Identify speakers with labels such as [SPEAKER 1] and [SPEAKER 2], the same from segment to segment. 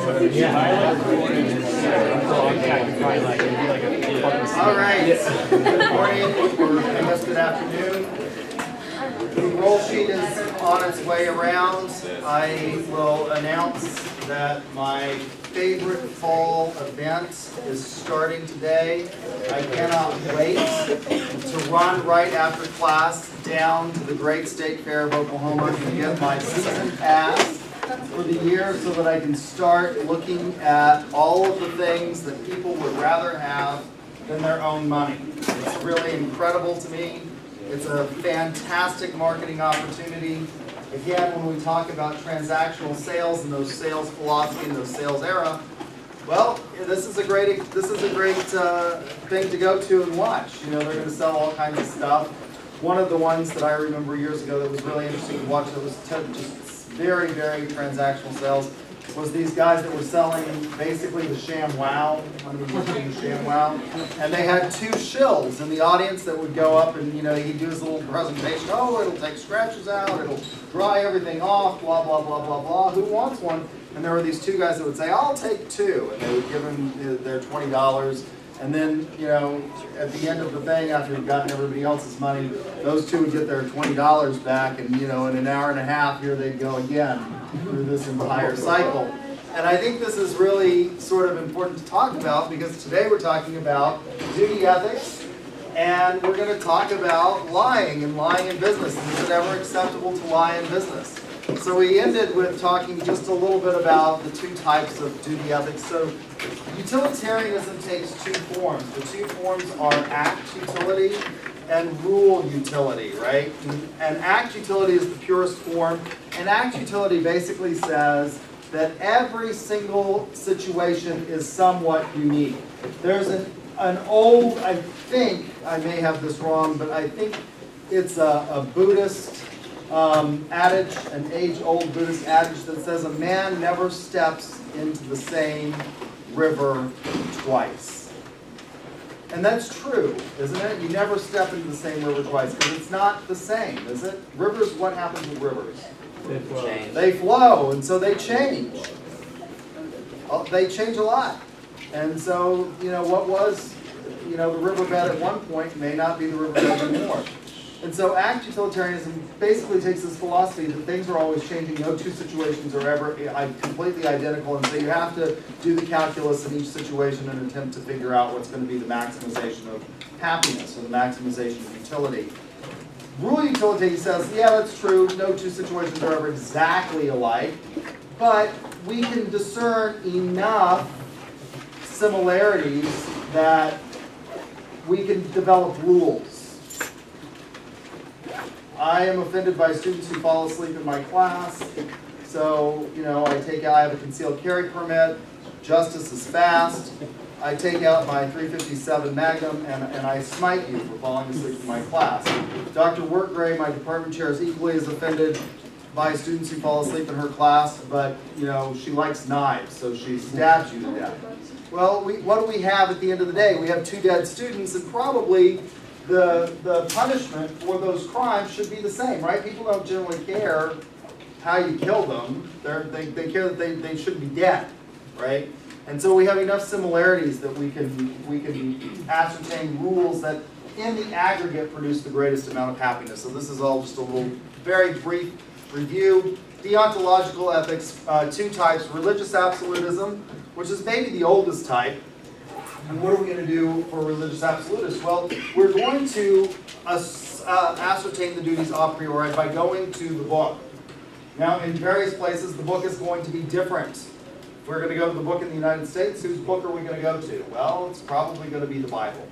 [SPEAKER 1] All right. Good morning, or I guess good afternoon. The roll sheet is on its way around. I will announce that my favorite fall event is starting today. I cannot wait to run right after class down to the Great State Fair of Oklahoma and get my season pass for the year so that I can start looking at all of the things that people would rather have than their own money. It's really incredible to me. It's a fantastic marketing opportunity. Again, when we talk about transactional sales and those sales philosophy and those sales era, well, this is a great thing to go to and watch. You know, they're going to sell all kinds of stuff. One of the ones that I remember years ago that was really interesting to watch that was just very, very transactional sales was these guys that were selling basically the ShamWow. The ShamWow, and they had two shills in the audience that would go up and, you know, he'd do his little presentation. Oh, it'll take scratches out, it'll dry everything off, blah, blah, blah, blah, blah. Who wants one? And there were these two guys that would say, I'll take two, and they would give him their $20. And then, you know, at the end of the thing, after he'd gotten everybody else's money, those two would get their $20 back, and, you know, in an hour and a half, here they'd go again through this entire cycle. And I think this is really sort of important to talk about, because today we're talking about duty ethics, and we're going to talk about lying and lying in business. And is it ever acceptable to lie in business? So we ended with talking just a little bit about the two types of duty ethics. So utilitarianism takes two forms. The two forms are act utility and rule utility, right? And act utility is the purest form. And act utility basically says that every single situation is somewhat unique. There's an old, I think, I may have this wrong, but I think it's a Buddhist adage, an age-old Buddhist adage that says a man never steps into the same river twice. And that's true, isn't it? You never step into the same river twice, because it's not the same, is it? Rivers, what happens with rivers?
[SPEAKER 2] They flow.
[SPEAKER 1] They flow, and so they change. They change a lot. And so, you know, what was, you know, the riverbed at one point may not be the riverbed anymore. And so act utilitarianism basically takes this philosophy that things are always changing. No two situations are ever completely identical. And so you have to do the calculus in each situation and attempt to figure out what's going to be the maximization of happiness or the maximization of utility. Rule utility says, yeah, that's true. No two situations are ever exactly alike. But we can discern enough similarities that we can develop rules. I am offended by students who fall asleep in my class. So, you know, I have a concealed carry permit. Justice is fast. I take out my .357 Magnum and I smite you for falling asleep in my class. Dr. Workgray, my department chair, is equally as offended by students who fall asleep in her class, but, you know, she likes knives, so she stabs you to death. Well, what do we have at the end of the day? We have two dead students, and probably the punishment for those crimes should be the same, right? People don't generally care how you kill them. They care that they should be dead, right? And so we have enough similarities that we can ascertain rules that in the aggregate produce the greatest amount of happiness. So this is all just a little very brief review. Deontological ethics, two types: religious absolutism, which is maybe the oldest type. And what are we going to do for religious absolutists? Well, we're going to ascertain the duties a priori by going to the book. Now, in various places, the book is going to be different. If we're going to go to the book in the United States, whose book are we going to go to? Well, it's probably going to be the Bible,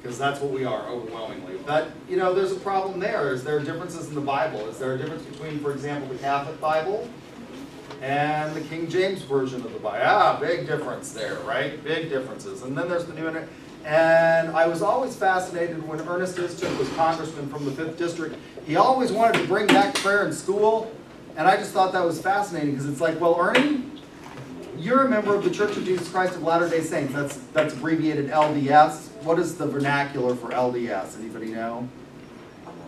[SPEAKER 1] because that's what we are, overwhelmingly. But, you know, there's a problem there. Is there differences in the Bible? Is there a difference between, for example, the Catholic Bible and the King James Version of the Bible? Big difference there, right? Big differences. And then there's the New Internet. And I was always fascinated when Ernest Istook was congressman from the 5th District. He always wanted to bring back prayer in school. And I just thought that was fascinating, because it's like, well, Ernie, you're a member of the Church of Jesus Christ of Latter-day Saints. That's abbreviated LDS. What is the vernacular for LDS? Anybody know?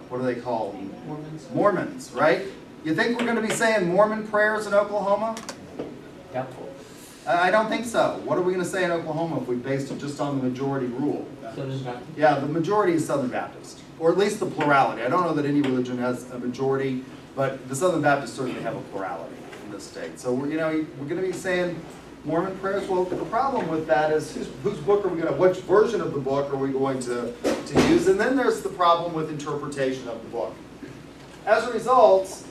[SPEAKER 1] What are they called?
[SPEAKER 2] Mormons.
[SPEAKER 1] Mormons, right? You think we're going to be saying Mormon prayers in Oklahoma?
[SPEAKER 2] Doubtful.
[SPEAKER 1] I don't think so. What are we going to say in Oklahoma if we based it just on the majority rule?
[SPEAKER 2] Southern Baptist.
[SPEAKER 1] Yeah, the majority is Southern Baptist, or at least the plurality. I don't know that any religion has a majority, but the Southern Baptists certainly have a plurality in this state. So we're going to be saying Mormon prayers. Well, the problem with that is whose book are we going to, which version of the book are we going to use? And then there's the problem with interpretation of the book. As a result,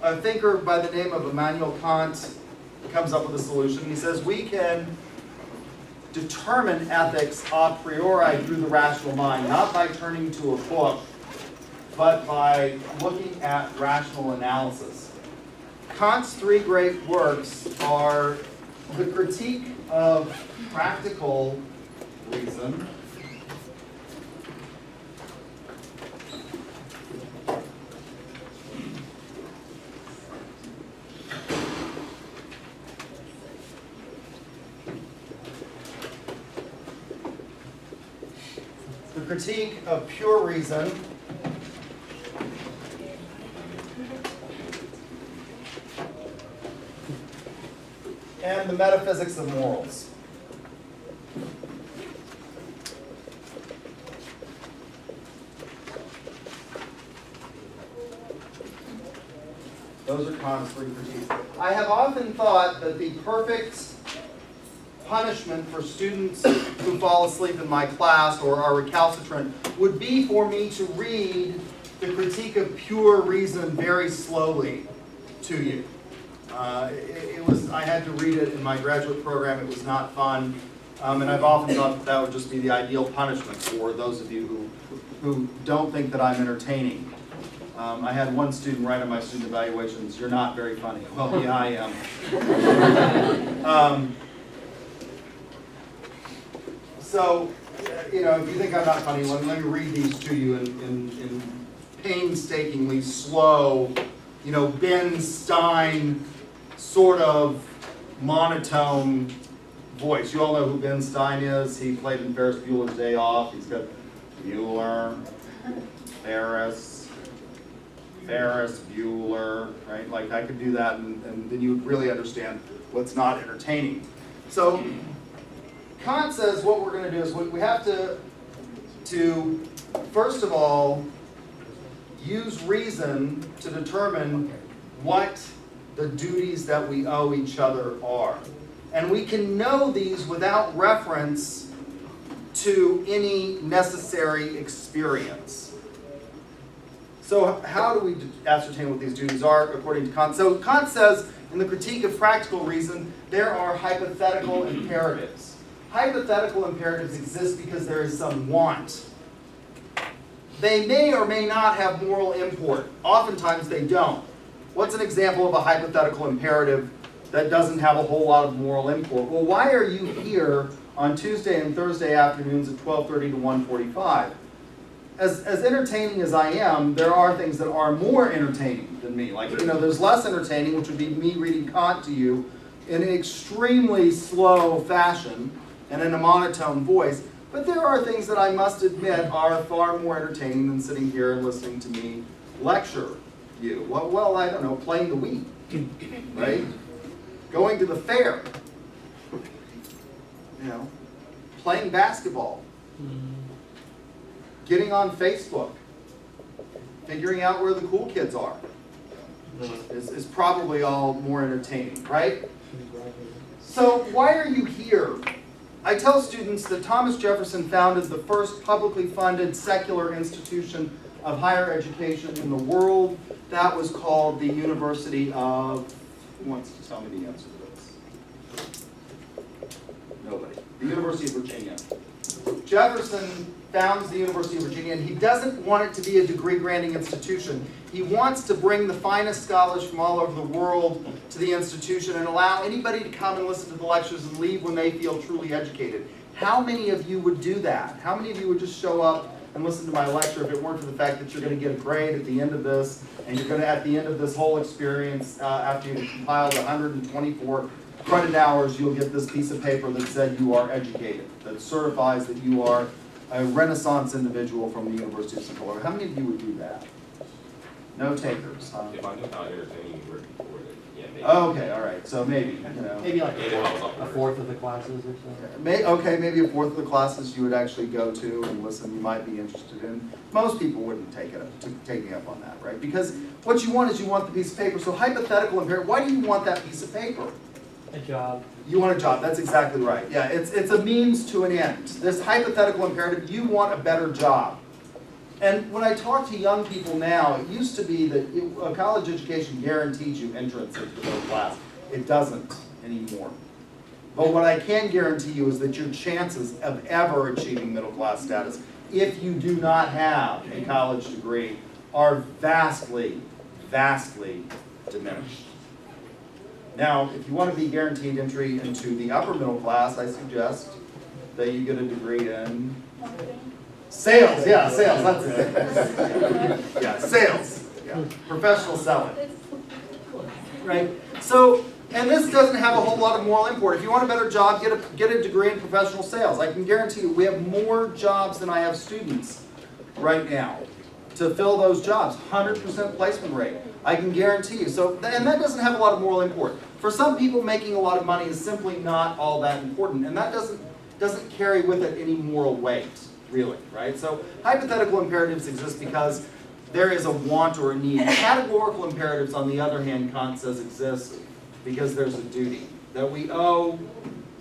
[SPEAKER 1] a thinker by the name of Immanuel Kant comes up with a solution. He says we can determine ethics a priori through the rational mind, not by turning to a book, but by looking at rational analysis. Kant's three great works are the Critique of Practical Reason, the Critique of Pure Reason, and the Metaphysics of Morals. Those are Kant's three critiques. I have often thought that the perfect punishment for students who fall asleep in my class or are recalcitrant would be for me to read the Critique of Pure Reason very slowly to you. I had to read it in my graduate program. It was not fun. And I've often thought that would just be the ideal punishment for those of you who don't think that I'm entertaining. I had one student write on my student evaluations, "You're not very funny." Well, yeah, I am. So, if you think I'm not funny, let me read these to you in painstakingly slow, Ben Stein sort of monotone voice. You all know who Ben Stein is. He played in Ferris Bueller's Day Off. He's got Bueller, Ferris, Bueller, right? Like I could do that and then you would really understand what's not entertaining. So Kant says what we're going to do is we have to first of all use reason to determine what the duties that we owe each other are. And we can know these without reference to any necessary experience. So how do we ascertain what these duties are according to Kant? So Kant says in the Critique of Practical Reason, there are hypothetical imperatives. Hypothetical imperatives exist because there is some want. They may or may not have moral import. Oftentimes they don't. What's an example of a hypothetical imperative that doesn't have a whole lot of moral import? Well, why are you here on Tuesday and Thursday afternoons at 12:30 to 1:45? As entertaining as I am, there are things that are more entertaining than me. Like, there's less entertaining, which would be me reading Kant to you in an extremely slow fashion and in a monotone voice. But there are things that I must admit are far more entertaining than sitting here and listening to me lecture you. Well, I don't know, playing the Wii, right? Going to the fair, playing basketball, getting on Facebook, figuring out where the cool kids are, is probably all more entertaining, right? So why are you here? I tell students that Thomas Jefferson founded the first publicly funded secular institution of higher education in the world. That was called the University of... Who wants to tell me the answer to this? Nobody. The University of Virginia. Jefferson founds the University of Virginia, and he doesn't want it to be a degree-granting institution. He wants to bring the finest scholars from all over the world to the institution and allow anybody to come and listen to the lectures and leave when they feel truly educated. How many of you would do that? How many of you would just show up and listen to my lecture if it weren't for the fact that you're going to get a grade at the end of this, and you're going to, at the end of this whole experience, after you've compiled 124 credit hours, you'll get this piece of paper that said you are educated, that certifies that you are a Renaissance individual from the University of Central Florida. How many of you would do that? No takers, huh?
[SPEAKER 3] If I knew how entertaining you were before that.
[SPEAKER 2] Yeah, maybe.
[SPEAKER 1] Okay, all right, so maybe,
[SPEAKER 3] Maybe like
[SPEAKER 2] Maybe when I was up
[SPEAKER 3] a fourth of the classes or something.
[SPEAKER 1] Okay, maybe a fourth of the classes you would actually go to and listen, you might be interested in. Most people wouldn't take you up on that, right? Because what you want is you want the piece of paper. So hypothetical imperative, why do you want that piece of paper?
[SPEAKER 3] A job.
[SPEAKER 1] You want a job, that's exactly right. Yeah, it's a means to an end. This hypothetical imperative, you want a better job. And when I talk to young people now, it used to be that a college education guaranteed you entrance into the middle class. It doesn't anymore. But what I can guarantee you is that your chances of ever achieving middle class status, if you do not have a college degree, are vastly, vastly diminished. Now, if you want to be guaranteed entry into the upper middle class, I suggest that you get a degree in sales. Yeah, sales, that's it. Yeah, sales. Yeah, professional selling. Right? So, and this doesn't have a whole lot of moral import. If you want a better job, get a degree in professional sales. I can guarantee you we have more jobs than I have students right now to fill those jobs. 100% placement rate. I can guarantee you. So, and that doesn't have a lot of moral import. For some people, making a lot of money is simply not all that important, and that doesn't carry with it any moral weight, really, right? So, hypothetical imperatives exist because there is a want or a need. Categorical imperatives, on the other hand, Kant says exist because there's a duty that we owe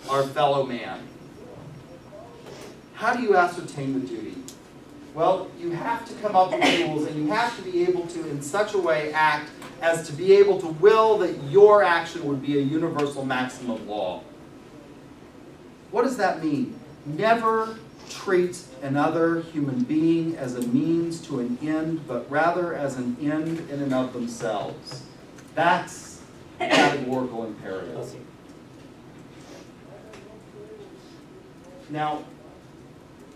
[SPEAKER 1] our fellow man. How do you ascertain the duty? Well, you have to come up with rules, and you have to be able to, in such a way, act as to be able to will that your action would be a universal maximum law. What does that mean? Never treat another human being as a means to an end, but rather as an end in and of themselves. That's categorical imperative. Now,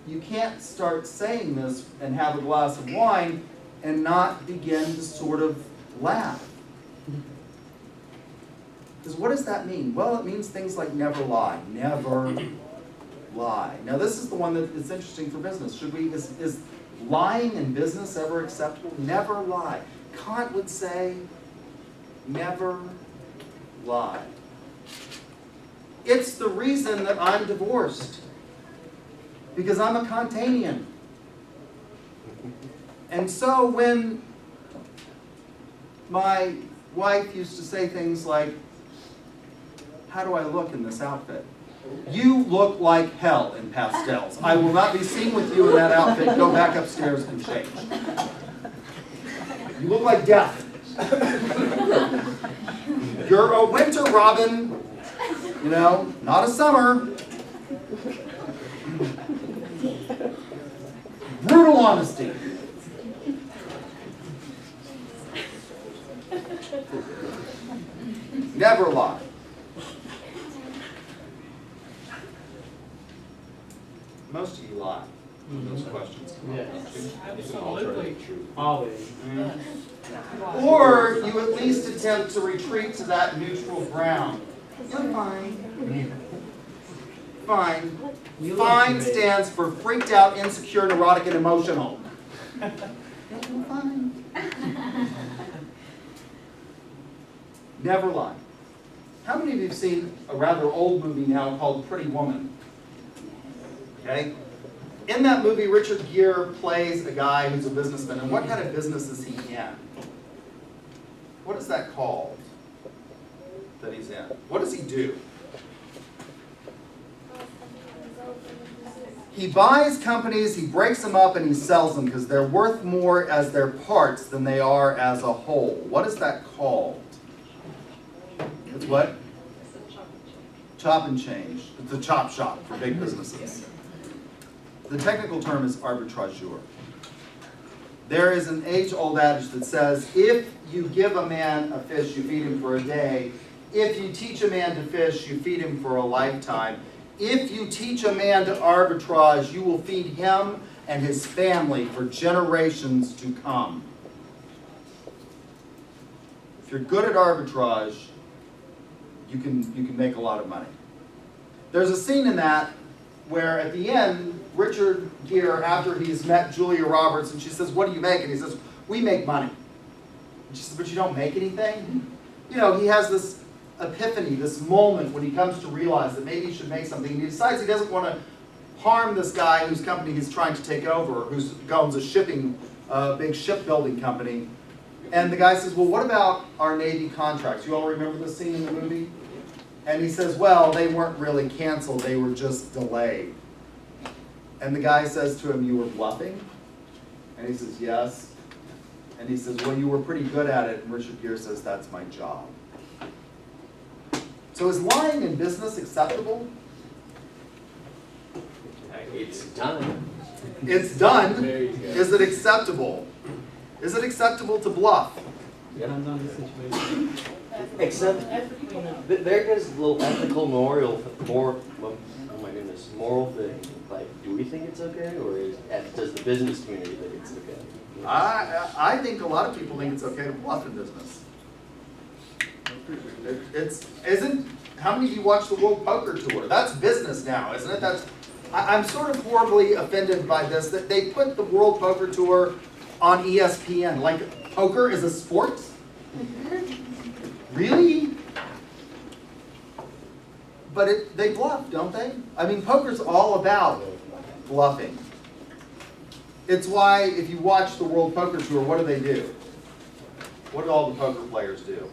[SPEAKER 1] you can't start saying this and have a glass of wine and not begin to sort of laugh. Because what does that mean? Well, it means things like never lie. Never lie. Now, this is the one that is interesting for business. Is lying in business ever acceptable? Never lie. Kant would say, never lie. It's the reason that I'm divorced. Because I'm a Kantian. And so when my wife used to say things like, how do I look in this outfit? You look like hell in pastels. I will not be seen with you in that outfit. Go back upstairs and change. You look like death. You're a winter robin, not a summer. Brutal honesty. Never lie. Most of you lie when those questions come up.
[SPEAKER 3] Absolutely. Always.
[SPEAKER 1] Or you at least attempt to retreat to that neutral ground. You're fine. Fine. Fine stands for freaked out, insecure, neurotic, and emotional. Fine. Never lie. How many of you have seen a rather old movie now called Pretty Woman? Okay? In that movie, Richard Gere plays a guy who's a businessman. And what kind of business is he in? What is that called that he's in? What does he do? He buys companies, he breaks them up, and he sells them because they're worth more as their parts than they are as a whole. What is that called? It's what? Chop and change. It's a chop shop for big businesses. The technical term is arbitrageur. There is an age-old adage that says, if you give a man a fish, you feed him for a day. If you teach a man to fish, you feed him for a lifetime. If you teach a man to arbitrage, you will feed him and his family for generations to come. If you're good at arbitrage, you can make a lot of money. There's a scene in that where at the end, Richard Gere, after he's met Julia Roberts, and she says, what do you make? And he says, we make money. And she says, but you don't make anything? you know, he has this epiphany, this moment when he comes to realize that maybe he should make something. And he decides he doesn't want to harm this guy whose company he's trying to take over, who owns a big shipbuilding company. And the guy says, well, what about our Navy contracts? You all remember this scene in the movie? And he says, well, they weren't really canceled, they were just delayed. And the guy says to him, you were bluffing? And he says, yes. And he says, well, you were pretty good at it. And Richard Gere says, that's my job. So is lying in business acceptable?
[SPEAKER 2] It's done.
[SPEAKER 1] It's done.
[SPEAKER 2] There you go.
[SPEAKER 1] Is it acceptable? Is it acceptable to bluff?
[SPEAKER 3] Depends on the situation.
[SPEAKER 2] Except, there goes the little ethical moral thing. Like, do we think it's okay, or does the business community think it's okay?
[SPEAKER 1] I think a lot of people think it's okay to bluff in business. How many of you watch the World Poker Tour? That's business now, isn't it? I'm sort of horribly offended by this, that they put the World Poker Tour on ESPN. Like, poker is a sport? Really? But they bluff, don't they? I mean, poker's all about bluffing. It's why, if you watch the World Poker Tour, what do? What do all the poker players do?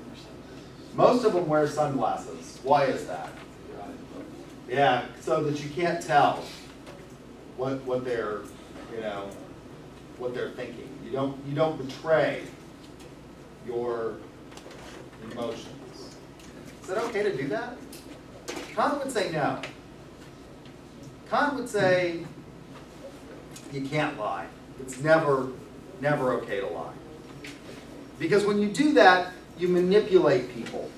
[SPEAKER 1] Most of them wear sunglasses. Why is that? Yeah, so that you can't tell what they're, what they're thinking. You don't betray your emotions. Is it okay to do that? Kant would say no. Kant would say you can't lie. It's never okay to lie. Because when you do that, you manipulate people.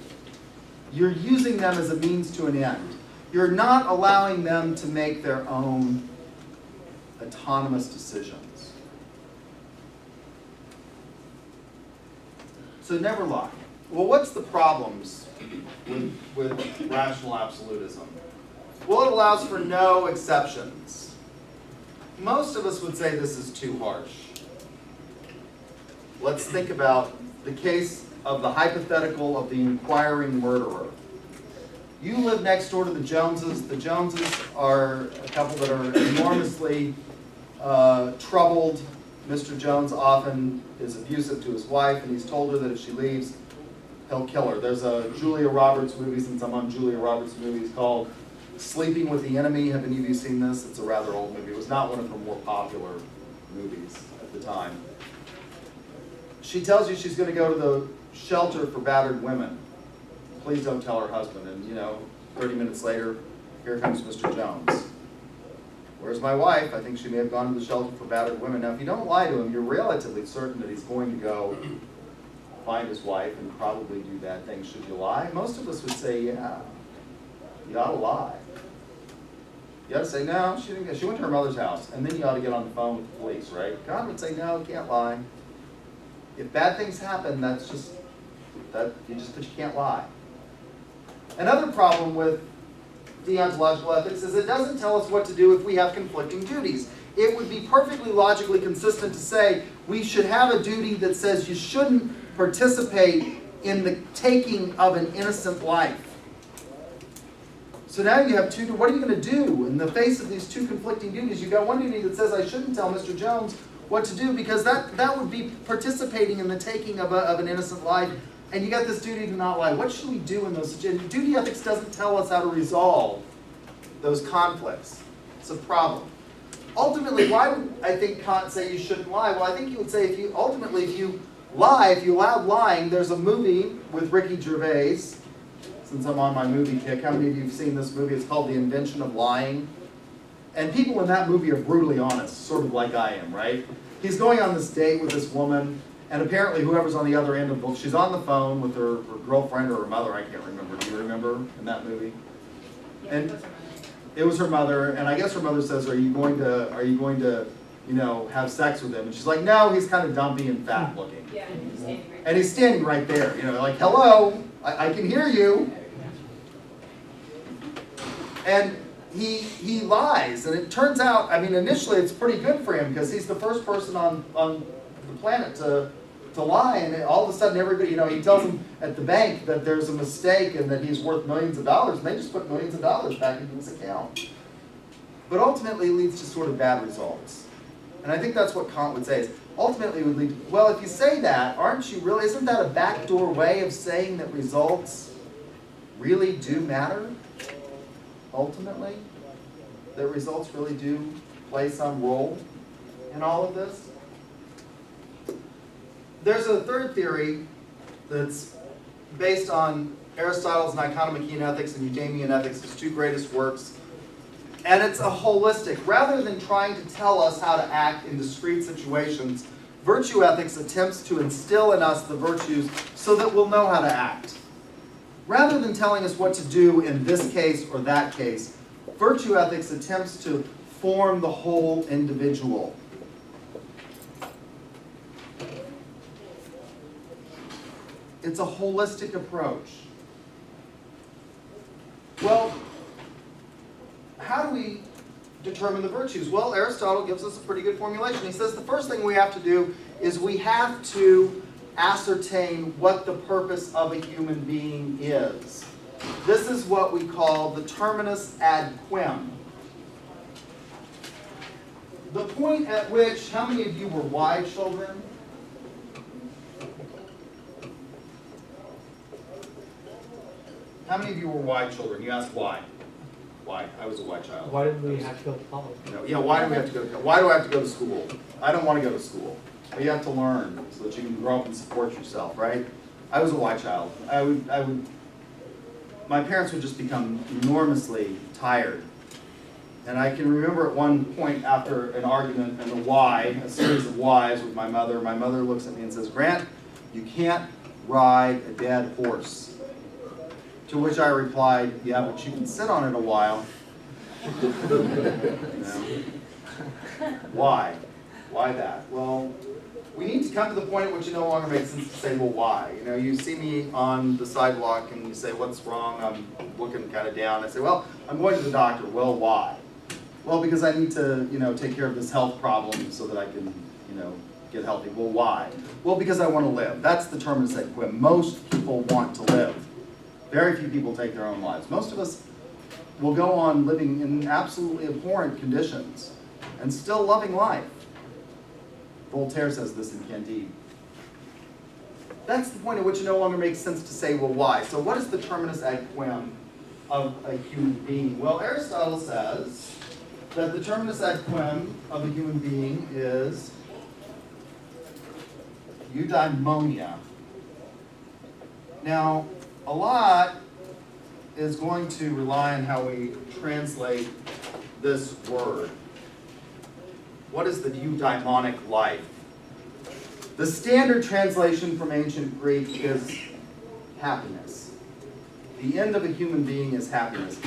[SPEAKER 1] You're using them as a means to an end. You're not allowing them to make their own autonomous decisions. So never lie. Well, what's the problems with rational absolutism? Well, it allows for no exceptions. Most of us would say this is too harsh. Let's think about the case of the hypothetical of the inquiring murderer. You live next door to the Joneses. The Joneses are a couple that are enormously troubled. Mr. Jones often is abusive to his wife, and he's told her that if she leaves, he'll kill her. There's a Julia Roberts movie, since I'm on Julia Roberts movies, called Sleeping with the Enemy. Have any of you seen this? It's a rather old movie. It was not one of her more popular movies at the time. She tells you she's going to go to the shelter for battered women. Please don't tell her husband. And 30 minutes later, here comes Mr. Jones. Where's my wife? I think she may have gone to the shelter for battered women. Now, if you don't lie to him, you're relatively certain that he's going to go find his wife and probably do bad things. Should you lie? Most of us would say, yeah, you ought to lie. You ought to say, no, she didn't go. She went to her mother's house. And then you ought to get on the phone with the police, right? God would say, no, you can't lie. If bad things happen, but you can't lie. Another problem with deontological ethics is it doesn't tell us what to do if we have conflicting duties. It would be perfectly logically consistent to say we should have a duty that says you shouldn't participate in the taking of an innocent life. So now you have what are you going to do in the face of these two conflicting duties? You've got one duty that says I shouldn't tell Mr. Jones what to do because that would be participating in the taking of an innocent life. And you got this duty to not lie. What should we do in those situations? Duty ethics doesn't tell us how to resolve those conflicts. It's a problem. Ultimately, why would I think Kant say you shouldn't lie? Well, I think he would say if you allowed lying, there's a movie with Ricky Gervais. Since I'm on my movie kick, how many of you have seen this movie? It's called The Invention of Lying. And people in that movie are brutally honest, sort of like I am, right? He's going on this date with this woman, and apparently whoever's on the other end of she's on the phone with her girlfriend or her mother, I can't remember. Do you remember in that movie? And it was her mother, and I guess her mother says, are you going to have sex with him? And she's like, no, he's kind of dumpy and fat looking.
[SPEAKER 4] Yeah,
[SPEAKER 1] and he's standing right there, like, hello, I can hear you. And he lies, and it turns out, initially it's pretty good for him because he's the first person on the planet to to lie, and all of a sudden everybody, he tells them at the bank that there's a mistake and that he's worth millions of dollars, and they just put millions of dollars back into his account. But ultimately it leads to sort of bad results. And I think that's what Kant would say is, ultimately it would lead to, well, if you say that, isn't that a backdoor way of saying that results really do matter? Ultimately? That results really do play some role in all of this? There's a third theory that's based on Aristotle's Nicomachean Ethics and Eudemian Ethics, his two greatest works. And it's a holistic. Rather than trying to tell us how to act in discrete situations, virtue ethics attempts to instill in us the virtues so that we'll know how to act. Rather than telling us what to do in this case or that case, virtue ethics attempts to form the whole individual. It's a holistic approach. Well, how do we determine the virtues? Well, Aristotle gives us a pretty good formulation. He says the first thing we have to do is we have to ascertain what the purpose of a human being is. This is what we call the terminus ad quem. The point at which, how many of you were Y children? How many of you were Y children? You asked why. Why? I was a Y child.
[SPEAKER 3] Why did we have to go to college?
[SPEAKER 1] Yeah, why do we have to go to why do I have to go to school? I don't want to go to school. But you have to learn so that you can grow up and support yourself, right? I was a Y child. My parents would just become enormously tired. And I can remember at one point after an argument and a series of whys with my mother looks at me and says, "Grant, you can't ride a dead horse." To which I replied, "Yeah, but you can sit on it a while." Why? Why that? Well, we need to come to the point at which it no longer makes sense to say, well, why? You see me on the sidewalk and you say, what's wrong? I'm looking kind of down. I say, well, I'm going to the doctor. Well, why? Well, because I need to, take care of this health problem so that I can, get healthy. Well, why? Well, because I want to live. That's the terminus ad quem. Most people want to live. Very few people take their own lives. Most of us will go on living in absolutely abhorrent conditions and still loving life. Voltaire says this in Candide. That's the point at which it no longer makes sense to say, well, why? So what is the terminus ad quem of a human being? Well, Aristotle says that the terminus ad quem of a human being is eudaimonia. Now, a lot is going to rely on how we translate this word. What is the eudaimonic life? The standard translation from ancient Greek is happiness. The end of a human being is happiness.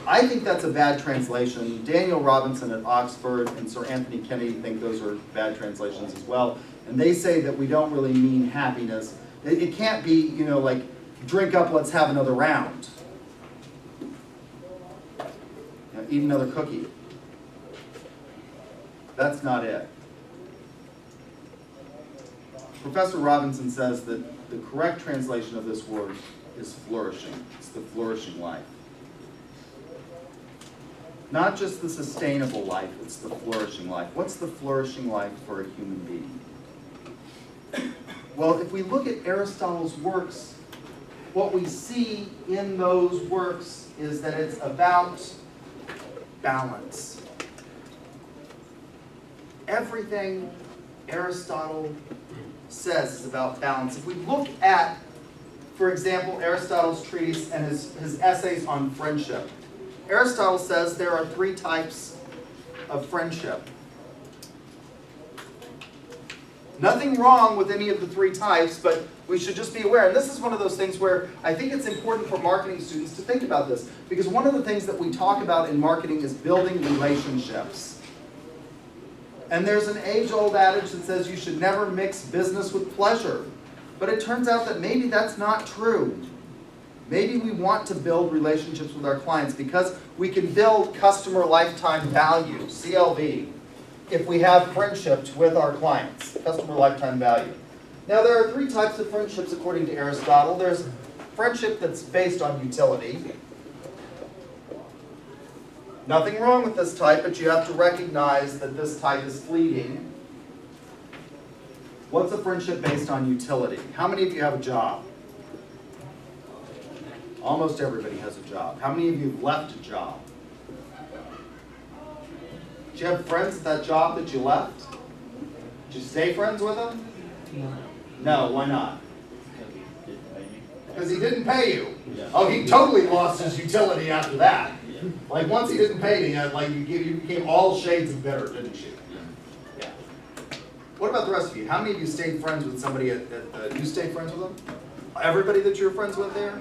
[SPEAKER 1] I think that's a bad translation. Daniel Robinson at Oxford and Sir Anthony Kennedy think those are bad translations as well. And they say that we don't really mean happiness. It can't be, like, drink up, let's have another round. Eat another cookie. That's not it. Professor Robinson says that the correct translation of this word is flourishing. It's the flourishing life. Not just the sustainable life, it's the flourishing life. What's the flourishing life for a human being? Well, if we look at Aristotle's works, what we see in those works is that it's about balance. Everything Aristotle says is about balance. If we look at, for example, Aristotle's treatise and his essays on friendship, Aristotle says there are 3 types of friendship. Nothing wrong with any of the 3 types, but we should just be aware. And this is one of those things where I think it's important for marketing students to think about this. Because one of the things that we talk about in marketing is building relationships. And there's an age-old adage that says you should never mix business with pleasure. But it turns out that maybe that's not true. Maybe we want to build relationships with our clients because we can build customer lifetime value, CLV, if we have friendships with our clients, customer lifetime value. Now, there are three types of friendships according to Aristotle. There's friendship that's based on utility. Nothing wrong with this type, but you have to recognize that this type is fleeting. What's a friendship based on utility? How many of you have a job? Almost everybody has a job. How many of you have left a job? Did you have friends at that job that you left? Did you stay friends with them? No, why not? Because he didn't pay you. Oh, he totally lost his utility after that. Like once he didn't pay you, like you became all shades of bitter, didn't you? Yeah. What about the rest of you? How many of you stayed friends with somebody you stayed friends with them? Everybody that you're friends with there?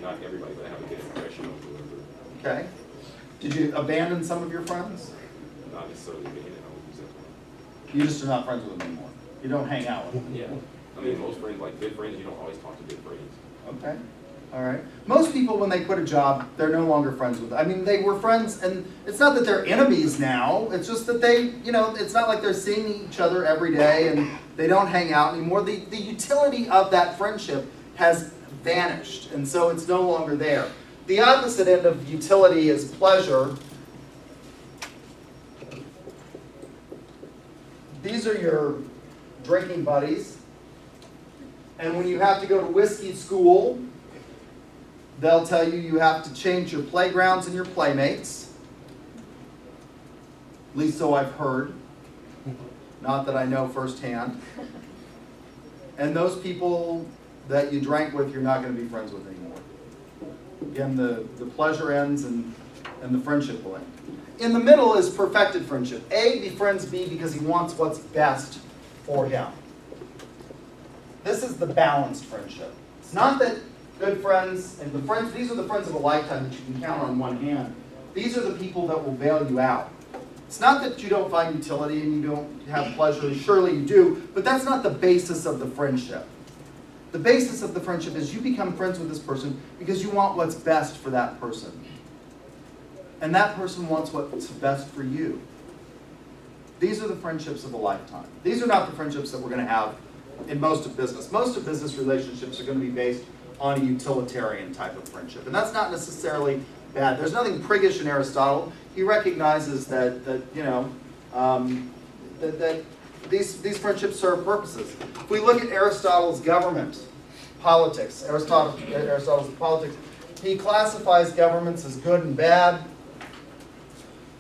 [SPEAKER 4] Not everybody, but I have a good impression of whoever.
[SPEAKER 1] Okay. Did you abandon some of your friends?
[SPEAKER 4] Not necessarily being it, I would use that.
[SPEAKER 1] You just are not friends with them anymore. You don't hang out with them.
[SPEAKER 4] Yeah. I mean, most friends, like good friends, you don't always talk to good friends.
[SPEAKER 1] Okay. All right. Most people, when they quit a job, they're no longer friends with them. I mean, they were friends, and it's not that they're enemies now. It's just that they, it's not like they're seeing each other every day and they don't hang out anymore. The utility of that friendship has vanished, and so it's no longer there. The opposite end of utility is pleasure. These are your drinking buddies. And when you have to go to whiskey school, they'll tell you you have to change your playgrounds and your playmates. At least so I've heard. Not that I know firsthand. And those people that you drank with, you're not going to be friends with anymore. Again, the pleasure ends and the friendship will end. In the middle is perfected friendship. A befriends B because he wants what's best for him. This is the balanced friendship. It's not that good friends, and these are the friends of a lifetime that you can count on one hand. These are the people that will bail you out. It's not that you don't find utility and you don't have pleasure, surely you do, but that's not the basis of the friendship. The basis of the friendship is you become friends with this person because you want what's best for that person. And that person wants what's best for you. These are the friendships of a lifetime. These are not the friendships that we're going to have in most of business. Most of business relationships are going to be based on a utilitarian type of friendship. And that's not necessarily bad. There's nothing priggish in Aristotle. He recognizes that these friendships serve purposes. If we look at Aristotle's government, politics, Aristotle's politics, he classifies governments as good and bad.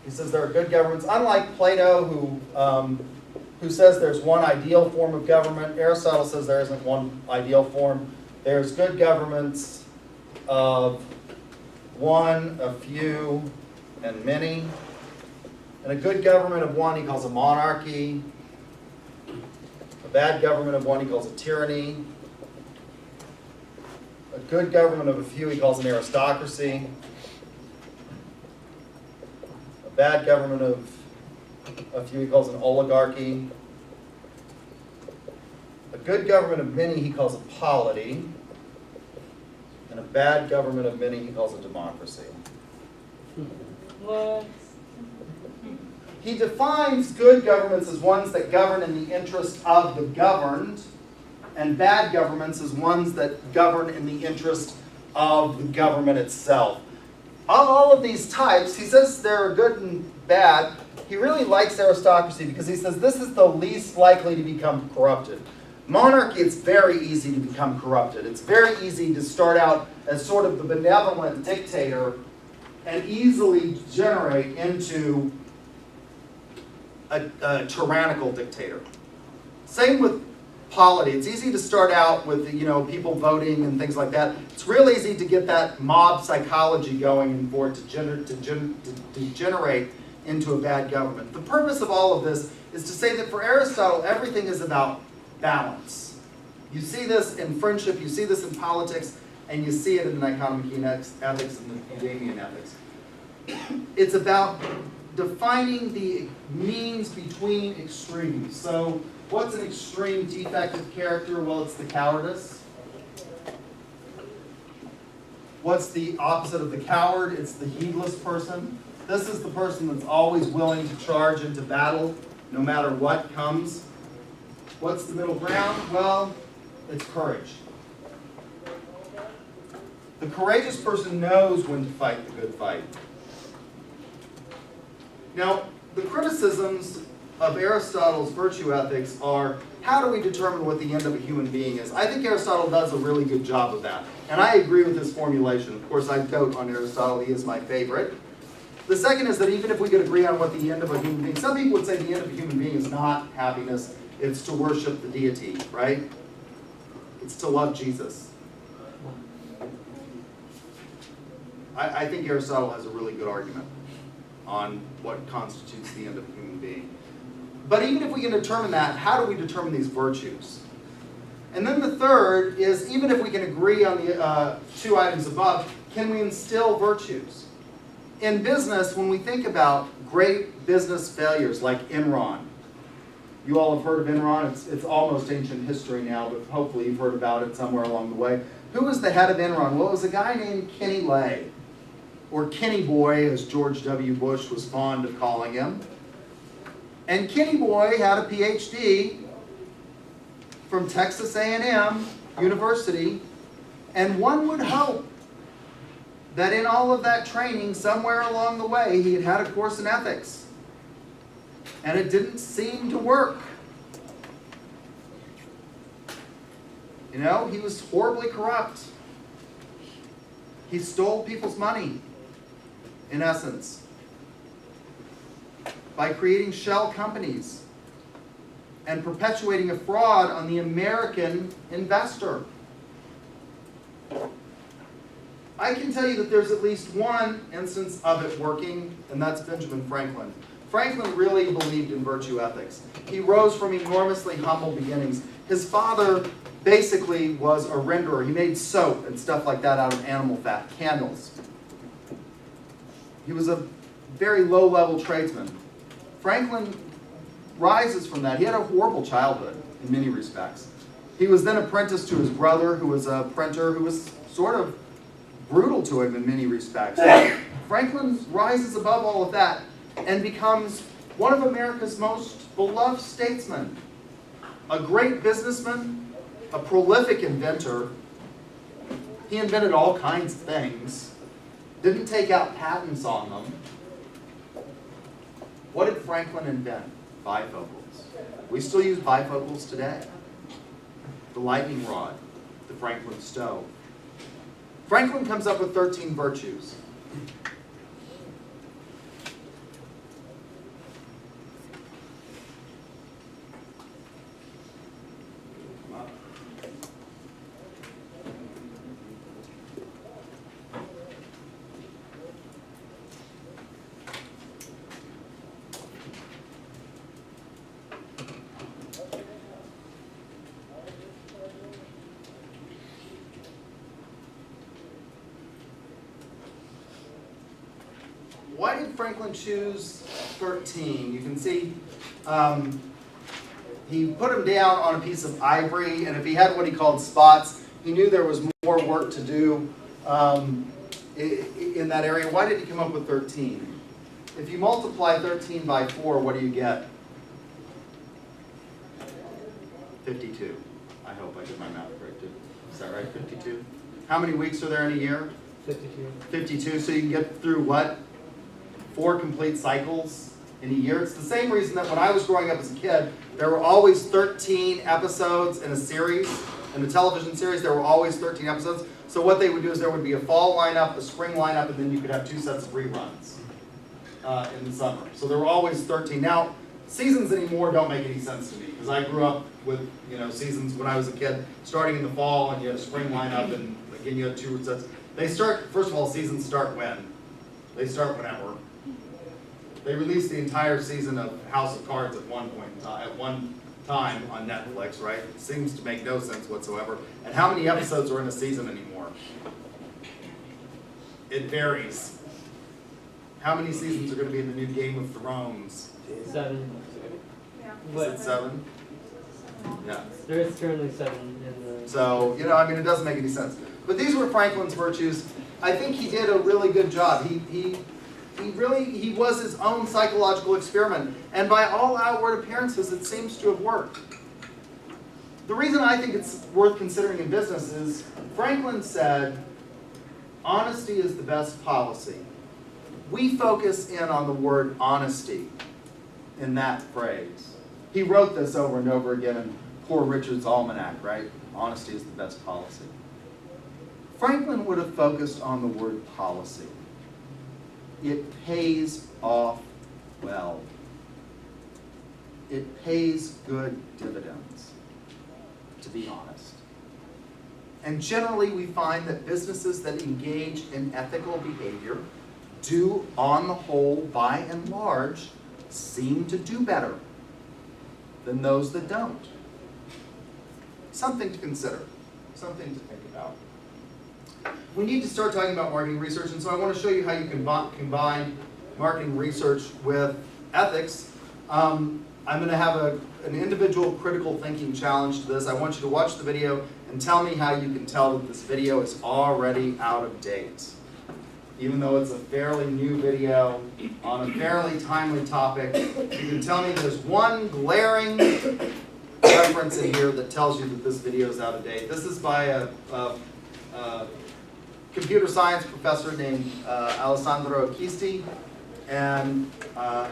[SPEAKER 1] He says there are good governments. Unlike Plato, who says there's one ideal form of government, Aristotle says there isn't one ideal form. There's good governments of one, a few, and many. And a good government of one he calls a monarchy. A bad government of one he calls a tyranny. A good government of a few he calls an aristocracy. A bad government of a few he calls an oligarchy. A good government of many he calls a polity. And a bad government of many he calls a democracy.
[SPEAKER 5] What?
[SPEAKER 1] He defines good governments as ones that govern in the interest of the governed, and bad governments as ones that govern in the interest of the government itself. Of all of these types, he says there are good and bad. He really likes aristocracy because he says this is the least likely to become corrupted. Monarchy, it's very easy to become corrupted. It's very easy to start out as sort of the benevolent dictator and easily degenerate into a tyrannical dictator. Same with polity. It's easy to start out with people voting and things like that. It's real easy to get that mob psychology going and for it to degenerate into a bad government. The purpose of all of this is to say that for Aristotle, everything is about balance. You see this in friendship, you see this in politics, and you see it in the Nicomachean ethics and the Eudemian ethics. It's about defining the means between extremes. So what's an extreme defective character? Well, it's the cowardice. What's the opposite of the coward? It's the heedless person. This is the person that's always willing to charge into battle no matter what comes. What's the middle ground? Well, it's courage. The courageous person knows when to fight the good fight. Now, the criticisms of Aristotle's virtue ethics are, how do we determine what the end of a human being is? I think Aristotle does a really good job of that. And I agree with his formulation. Of course, I dote on Aristotle. He is my favorite. The second is that even if we could agree on what the end of a human being, some people would say the end of a human being is not happiness, it's to worship the deity, right? It's to love Jesus. I think Aristotle has a really good argument on what constitutes the end of a human being. But even if we can determine that, how do we determine these virtues? And then the third is, even if we can agree on the two items above, can we instill virtues? In business, when we think about great business failures like Enron, you all have heard of Enron. It's almost ancient history now, but hopefully you've heard about it somewhere along the way. Who was the head of Enron? Well, it was a guy named Kenny Lay, or Kenny Boy, as George W. Bush was fond of calling him. And Kenny Boy had a PhD from Texas A&M University, and one would hope that in all of that training, somewhere along the way, he had had a course in ethics. And it didn't seem to work. You know, he was horribly corrupt. He stole people's money, in essence, by creating shell companies and perpetuating a fraud on the American investor. I can tell you that there's at least one instance of it working, and that's Benjamin Franklin. Franklin really believed in virtue ethics. He rose from enormously humble beginnings. His father basically was a renderer. He made soap and stuff like that out of animal fat, candles. He was a very low-level tradesman. Franklin rises from that. He had a horrible childhood in many respects. He was then apprenticed to his brother, who was a printer, who was sort of brutal to him in many respects. Franklin rises above all of that and becomes one of America's most beloved statesmen, a great businessman, a prolific inventor. He invented all kinds of things, didn't take out patents on them. What did Franklin invent? Bifocals. We still use bifocals today. The lightning rod, the Franklin stove. Franklin comes up with 13 virtues. Why did Franklin choose 13? You can see he put them down on a piece of ivory, and if he had what he called spots, he knew there was more work to do in that area. Why did he come up with 13? If you multiply 13 by 4, what do you get? 52. I hope I did my math correct. Is that right? 52? How many weeks are there in a year?
[SPEAKER 3] 52.
[SPEAKER 1] 52, so you can get through what? 4 complete cycles in a year. It's the same reason that when I was growing up as a kid, there were always 13 episodes in a series, in a television series, there were always 13 episodes. So what they would do is there would be a fall lineup, a spring lineup, and then you could have 2 sets of reruns in the summer. So there were always 13. Now, seasons anymore don't make any sense to me, because I grew up with seasons when I was a kid, starting in the fall, and you had a spring lineup, and again you had 2 sets. They start, first of all, seasons start when? They start whenever. They released the entire season of House of Cards at one point in time, at one time on Netflix, right? It seems to make no sense whatsoever. And how many episodes are in a season anymore? It varies. How many seasons are going to be in the new Game of Thrones?
[SPEAKER 3] 7.
[SPEAKER 1] Is it 7? Yeah.
[SPEAKER 3] There is currently 7 in the...
[SPEAKER 1] So, it doesn't make any sense. But these were Franklin's virtues. I think he did a really good job. He was his own psychological experiment. And by all outward appearances, it seems to have worked. The reason I think it's worth considering in business is Franklin said, honesty is the best policy. We focus in on the word honesty in that phrase. He wrote this over and over again in Poor Richard's Almanac, right? Honesty is the best policy. Franklin would have focused on the word policy. It pays off well. It pays good dividends, to be honest. And generally we find that businesses that engage in ethical behavior do, on the whole, by and large, seem to do better than those that don't. Something to consider, something to think about. We need to start talking about marketing research, and so I want to show you how you can combine marketing research with ethics. I'm going to have an individual critical thinking challenge to this. I want you to watch the video and tell me how you can tell that this video is already out of date. Even though it's a fairly new video on a fairly timely topic, you can tell me there's one glaring reference in here that tells you that this video is out of date. This is by a computer science professor named Alessandro Acquisti, and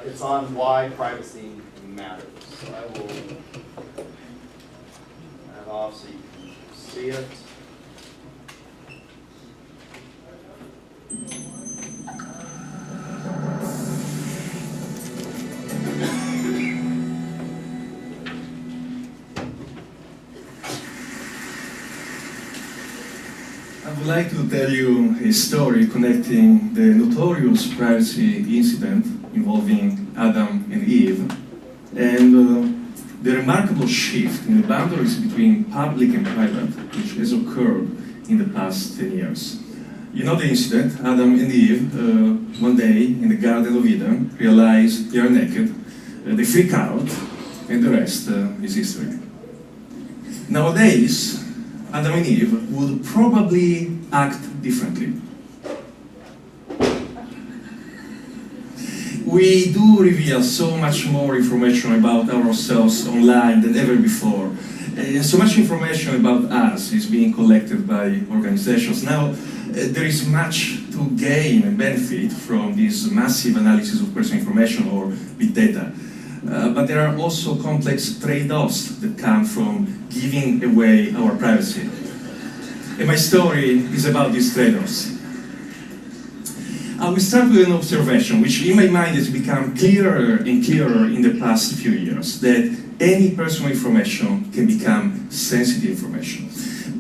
[SPEAKER 1] it's on why privacy matters. So I will add off so you can see it.
[SPEAKER 5] I would like to tell you a story connecting the notorious privacy incident involving Adam and Eve and the remarkable shift in the boundaries between public and private, which has occurred in the past 10 years. You know the incident. Adam and Eve, one day in the Garden of Eden, realize they are naked, they freak out, and the rest is history. Nowadays, Adam and Eve would probably act differently. We do reveal so much more information about ourselves online than ever before. So much information about us is being collected by organizations. Now, there is much to gain and benefit from this massive analysis of personal information or big data. But there are also complex trade-offs that come from giving away our privacy. And my story is about these trade-offs. I will start with an observation which in my mind has become clearer and clearer in the past few years, that any personal information can become sensitive information.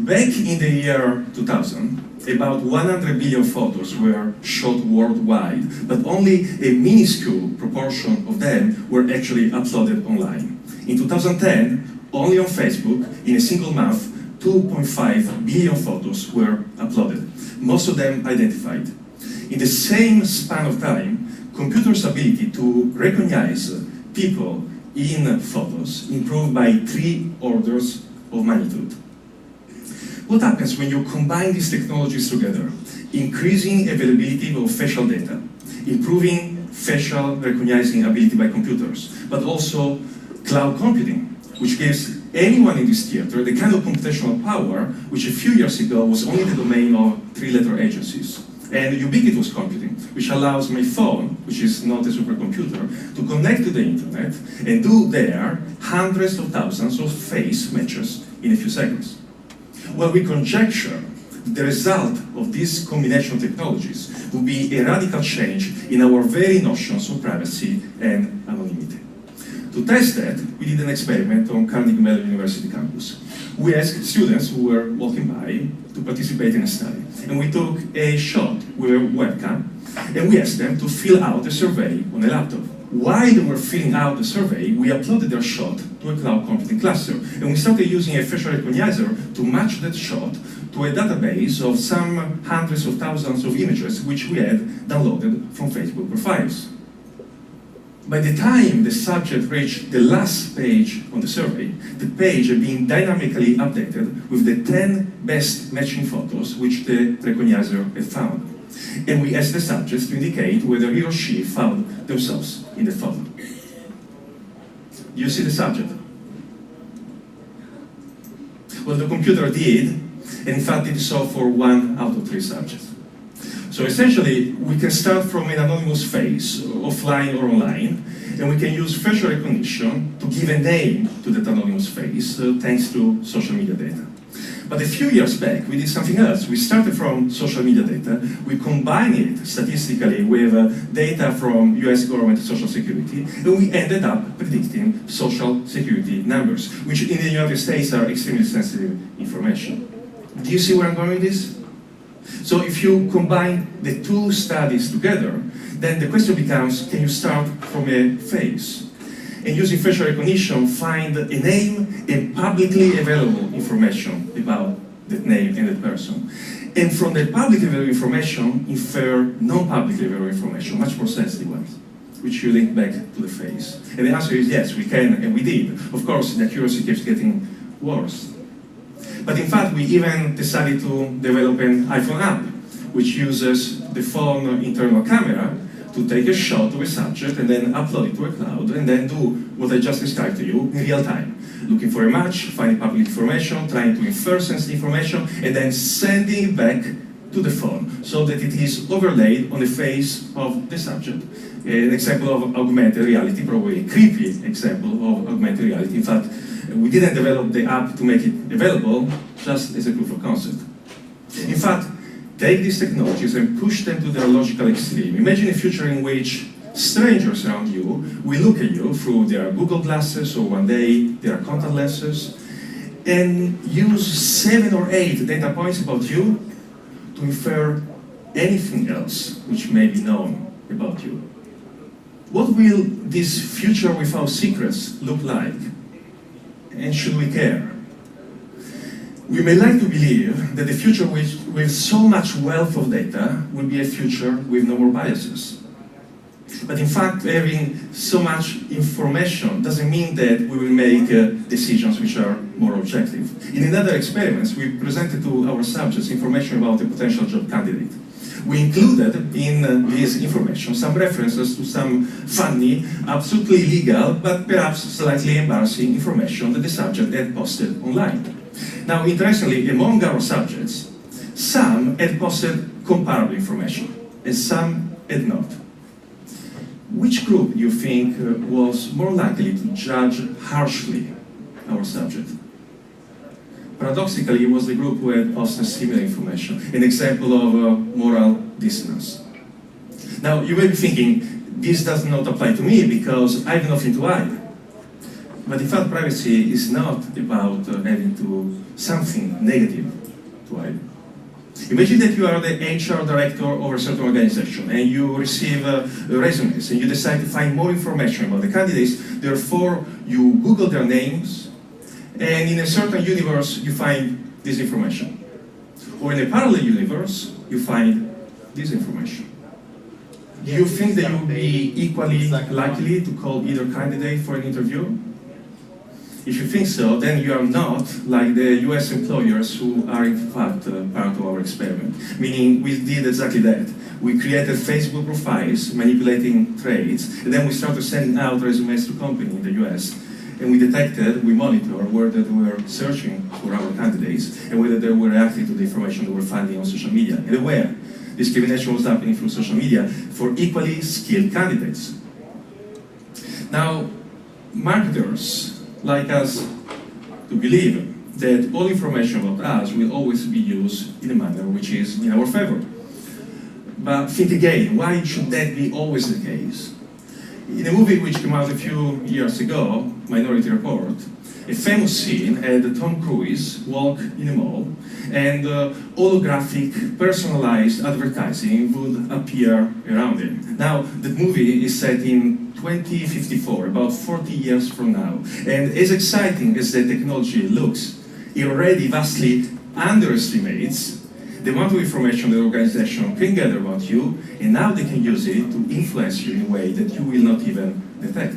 [SPEAKER 5] Back in the year 2000, about 100 billion photos were shot worldwide, but only a minuscule proportion of them were actually uploaded online. In 2010, only on Facebook, in a single month, 2.5 billion photos were uploaded, most of them identified. In the same span of time, computers' ability to recognize people in photos improved by 3 orders of magnitude. What happens when you combine these technologies together? Increasing availability of facial data, improving facial recognizing ability by computers, but also cloud computing, which gives anyone in this theater the kind of computational power which a few years ago was only the domain of 3-letter agencies. And ubiquitous computing, which allows my phone, which is not a supercomputer, to connect to the internet and do there hundreds of thousands of face matches in a few seconds. Well, we conjecture the result of this combination of technologies will be a radical change in our very notions of privacy and anonymity. To test that, we did an experiment on Carnegie Mellon University campus. We asked students who were walking by to participate in a study. And we took a shot with a webcam, and we asked them to fill out a survey on a laptop. While they were filling out the survey, we uploaded their shot to a cloud computing cluster. And we started using a facial recognizer to match that shot to a database of some hundreds of thousands of images which we had downloaded from Facebook profiles. By the time the subject reached the last page on the survey, the page had been dynamically updated with the 10 best matching photos which the recognizer had found. And we asked the subjects to indicate whether he or she found themselves in the photo. You see the subject? Well, the computer did, and in fact did so for 1 out of 3 subjects. So essentially, we can start from an anonymous face, offline or online, and we can use facial recognition to give a name to that anonymous face, thanks to social media data. But a few years back, we did something else. We started from social media data, we combined it statistically with data from US government social security, and we ended up predicting social security numbers, which in the United States are extremely sensitive information. Do you see where I'm going with this? So if you combine the 2 studies together, then the question becomes, can you start from a face? And using facial recognition, find a name and publicly available information about that name and that person. And from that publicly available information, infer non-publicly available information, much more sensitive ones, which you link back to the face. And the answer is yes, we can, and we did. Of course, the accuracy keeps getting worse. But in fact, we even decided to develop an iPhone app, which uses the phone internal camera to take a shot of a subject and then upload it to a cloud and then do what I just described to you in real time. Looking for a match, finding public information, trying to infer sensitive information, and then sending it back to the phone so that it is overlaid on the face of the subject. An example of augmented reality, probably a creepy example of augmented reality. In fact, we didn't develop the app to make it available, just as a proof of concept. In fact, take these technologies and push them to their logical extreme. Imagine a future in which strangers around you will look at you through their Google glasses or one day their contact lenses and use 7 or 8 data points about you to infer anything else which may be known about you. What will this future without secrets look like? And should we care? We may like to believe that the future with so much wealth of data will be a future with no more biases. But in fact, having so much information doesn't mean that we will make decisions which are more objective. In another experiment, we presented to our subjects information about a potential job candidate. We included in this information some references to some funny, absolutely legal, but perhaps slightly embarrassing information that the subject had posted online. Now, interestingly, among our subjects, some had posted comparable information, and some had not. Which group do you think was more likely to judge harshly our subject? Paradoxically, it was the group who had posted similar information, an example of moral dissonance. Now, you may be thinking, this does not apply to me because I have nothing to hide. But in fact, privacy is not about having something negative to hide. Imagine that you are the HR director of a certain organization and you receive resumes and you decide to find more information about the candidates, therefore you Google their names and in a certain universe you find this information. Or in a parallel universe, you find this information. Do you think that you will be equally likely to call either candidate for an interview? If you think so, then you are not like the US employers who are in fact part of our experiment. Meaning we did exactly that. We created Facebook profiles, manipulating traits, and then we started sending out resumes to companies in the US. And we monitored whether they were searching for our candidates and whether they were reacting to the information they were finding on social media. And aware, discrimination was happening through social media for equally skilled candidates. Now, marketers like us to believe that all information about us will always be used in a manner which is in our favor. But think again, why should that be always the case? In a movie which came out a few years ago, Minority Report, a famous scene had Tom Cruise walk in a mall and holographic, personalized advertising would appear around him. Now, the movie is set in 2054, about 40 years from now. And as exciting as the technology looks, it already vastly underestimates the amount of information the organization can gather about you, and now they can use it to influence you in a way that you will not even detect.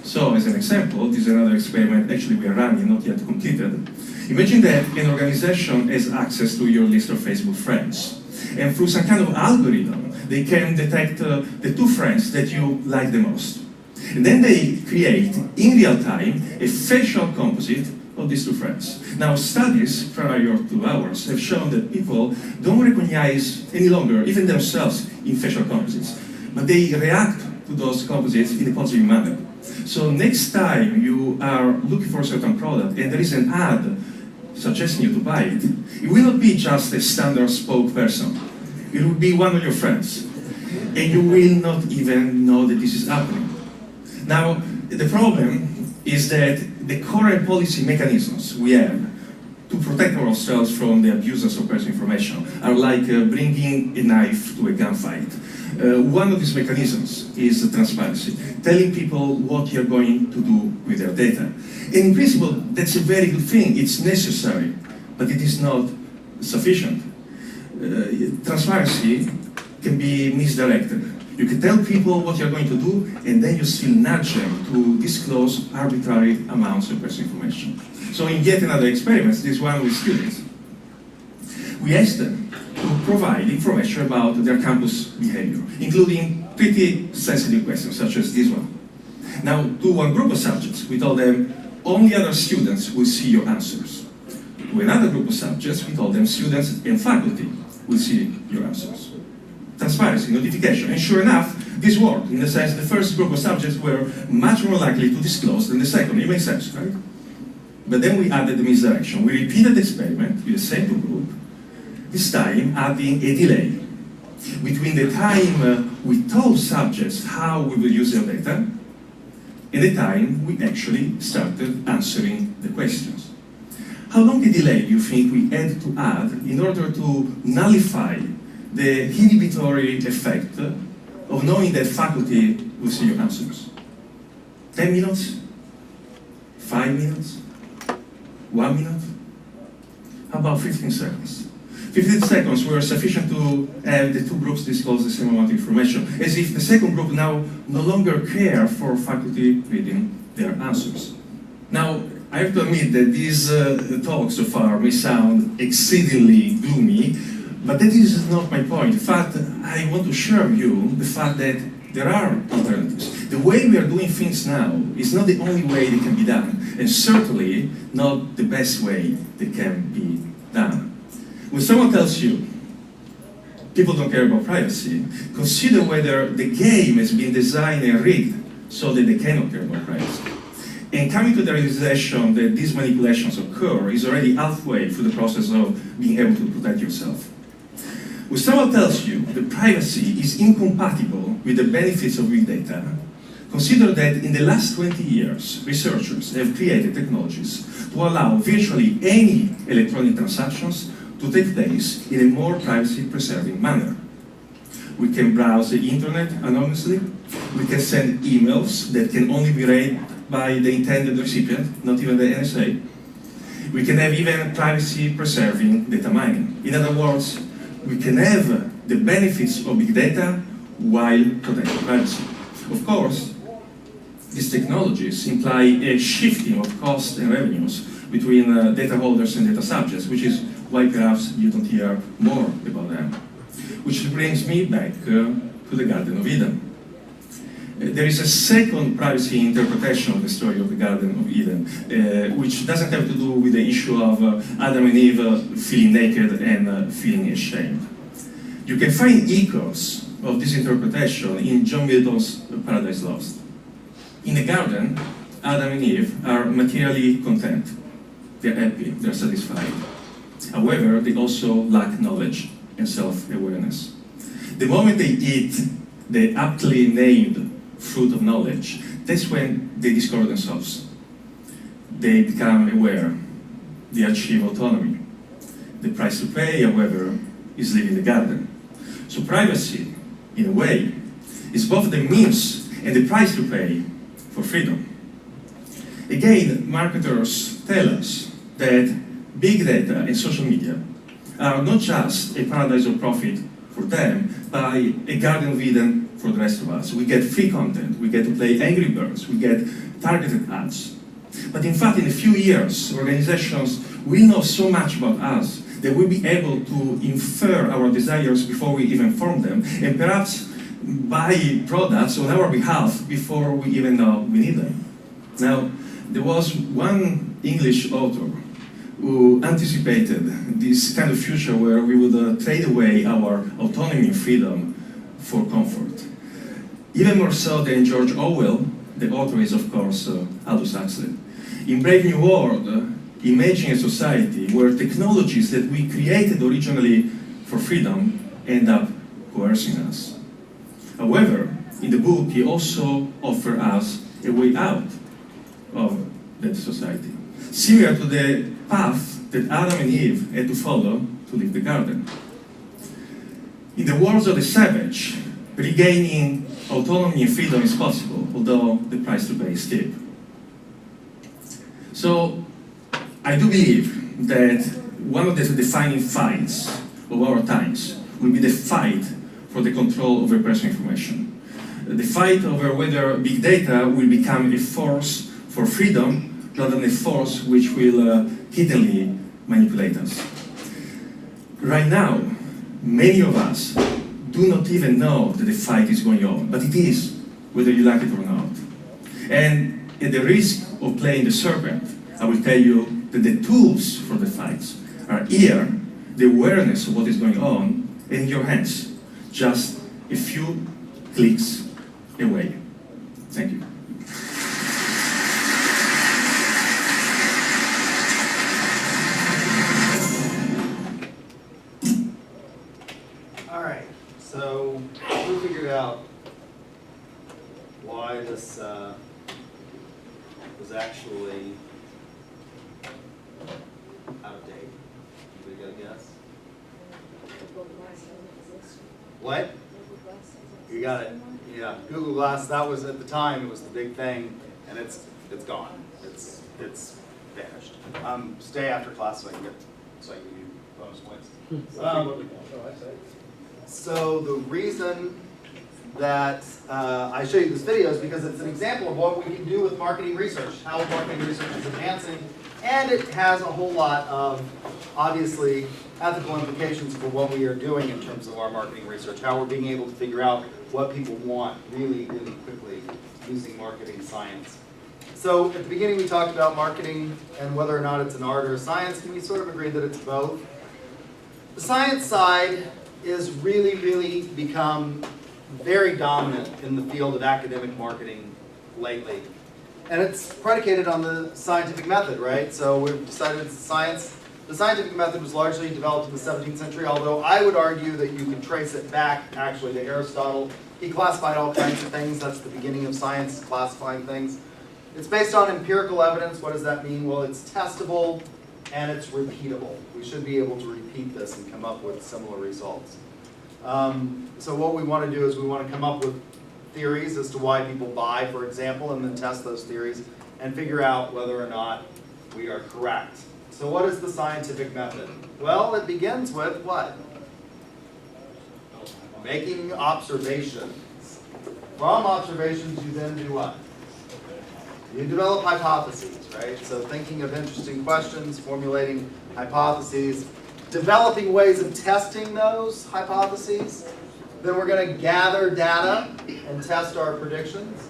[SPEAKER 5] So, as an example, this is another experiment actually we are running, not yet completed. Imagine that an organization has access to your list of Facebook friends, and through some kind of algorithm, they can detect the 2 friends that you like the most. And then they create, in real time, a facial composite of these two friends. Now, studies prior to ours have shown that people don't recognize any longer, even themselves, in facial composites, but they react to those composites in a positive manner. So next time you are looking for a certain product and there is an ad suggesting you to buy it, it will not be just a standard spokesperson. It will be one of your friends. And you will not even know that this is happening. Now, the problem is that the current policy mechanisms we have to protect ourselves from the abusers of personal information are like bringing a knife to a gunfight. One of these mechanisms is transparency, telling people what you're going to do with their data. And in principle, that's a very good thing. It's necessary, but it is not sufficient. Transparency can be misdirected. You can tell people what you're going to do, and then you still nudge them to disclose arbitrary amounts of personal information. So in yet another experiment, this one with students, we asked them to provide information about their campus behavior, including pretty sensitive questions, such as this one. Now, to one group of subjects, we told them, only other students will see your answers. To another group of subjects, we told them, students and faculty will see your answers. Transparency, notification, and sure enough, this worked, in the sense the first group of subjects were much more likely to disclose than the second. It makes sense, right? But then we added the misdirection. We repeated the experiment with the same group, this time adding a delay between the time we told subjects how we will use their data and the time we actually started answering the questions. How long a delay do you think we had to add in order to nullify the inhibitory effect of knowing that faculty will see your answers? 10 minutes? 5 minutes? 1 minute? How about 15 seconds? 15 seconds were sufficient to have the two groups disclose the same amount of information, as if the second group now no longer care for faculty reading their answers. Now, I have to admit that these talks so far may sound exceedingly gloomy, but that is not my point. In fact, I want to share with you the fact that there are alternatives. The way we are doing things now is not the only way they can be done, and certainly not the best way they can be done. When someone tells you people don't care about privacy, consider whether the game has been designed and rigged so that they cannot care about privacy. And coming to the realization that these manipulations occur is already halfway through the process of being able to protect yourself. When someone tells you that privacy is incompatible with the benefits of big data, consider that in the last 20 years, researchers have created technologies to allow virtually any electronic transactions to take place in a more privacy-preserving manner. We can browse the internet anonymously. We can send emails that can only be read by the intended recipient, not even the NSA. We can have even privacy-preserving data mining. In other words, we can have the benefits of big data while protecting privacy. Of course, these technologies imply a shifting of costs and revenues between data holders and data subjects, which is why perhaps you don't hear more about them. Which brings me back to the Garden of Eden. There is a second privacy interpretation of the story of the Garden of Eden, which doesn't have to do with the issue of Adam and Eve feeling naked and feeling ashamed. You can find echoes of this interpretation in John Milton's Paradise Lost. In the garden, Adam and Eve are materially content. They're happy, they're satisfied. However, they also lack knowledge and self-awareness. The moment they eat the aptly named fruit of knowledge, that's when they discover themselves. They become aware. They achieve autonomy. The price to pay, however, is leaving the garden. So privacy, in a way, is both the means and the price to pay for freedom. Again, marketers tell us that big data and social media are not just a paradise of profit for them, but a Garden of Eden for the rest of us. We get free content, we get to play Angry Birds, we get targeted ads. But in fact, in a few years, organizations will know so much about us that we'll be able to infer our desires before we even form them, and perhaps buy products on our behalf before we even know we need them. Now, there was one English author who anticipated this kind of future where we would trade away our autonomy and freedom for comfort. Even more so than George Orwell, the author is of course Aldous Huxley. In Brave New World, imagine a society where technologies that we created originally for freedom end up coercing us. However, in the book, he also offers us a way out of that society, similar to the path that Adam and Eve had to follow to leave the garden. In the words of the savage, regaining autonomy and freedom is possible, although the price to pay is steep. So, I do believe that one of the defining fights of our times will be the fight for the control over personal information. The fight over whether big data will become a force for freedom rather than a force which will hiddenly manipulate us. Right now, many of us do not even know that the fight is going on, but it is, whether you like it or not. And at the risk of playing the serpent, I will tell you that the tools for the fights are here, the awareness of what is going on, in your hands, just a few clicks away. Thank you.
[SPEAKER 1] All right, so we figured out why this was actually out of date. Anybody got a guess? What? You got it. Yeah, Google Glass. That was at the time. It was the big thing, and it's gone. It's vanished. Stay after class so I can give you bonus points. So the reason that I show you this video is because it's an example of what we can do with marketing research, how marketing research is advancing, and it has a whole lot of, obviously, ethical implications for what we are doing in terms of our marketing research, how we're being able to figure out what people want really, really quickly using marketing science. So at the beginning we talked about marketing and whether or not it's an art or a science, and we sort of agreed that it's both. The science side is really, really become very dominant in the field of academic marketing lately. And it's predicated on the scientific method, right? So we've decided it's science. The scientific method was largely developed in the 17th century, although I would argue that you can trace it back actually to Aristotle. He classified all kinds of things. That's the beginning of science, classifying things. It's based on empirical evidence. What does that mean? Well, it's testable and it's repeatable. We should be able to repeat this and come up with similar results. So what we want to do is we want to come up with theories as to why people buy, for example, and then test those theories and figure out whether or not we are correct. So what is the scientific method? Well, it begins with what? Making observations. From observations, you then do what? You develop hypotheses, right? So thinking of interesting questions, formulating hypotheses, developing ways of testing those hypotheses. Then we're going to gather data and test our predictions.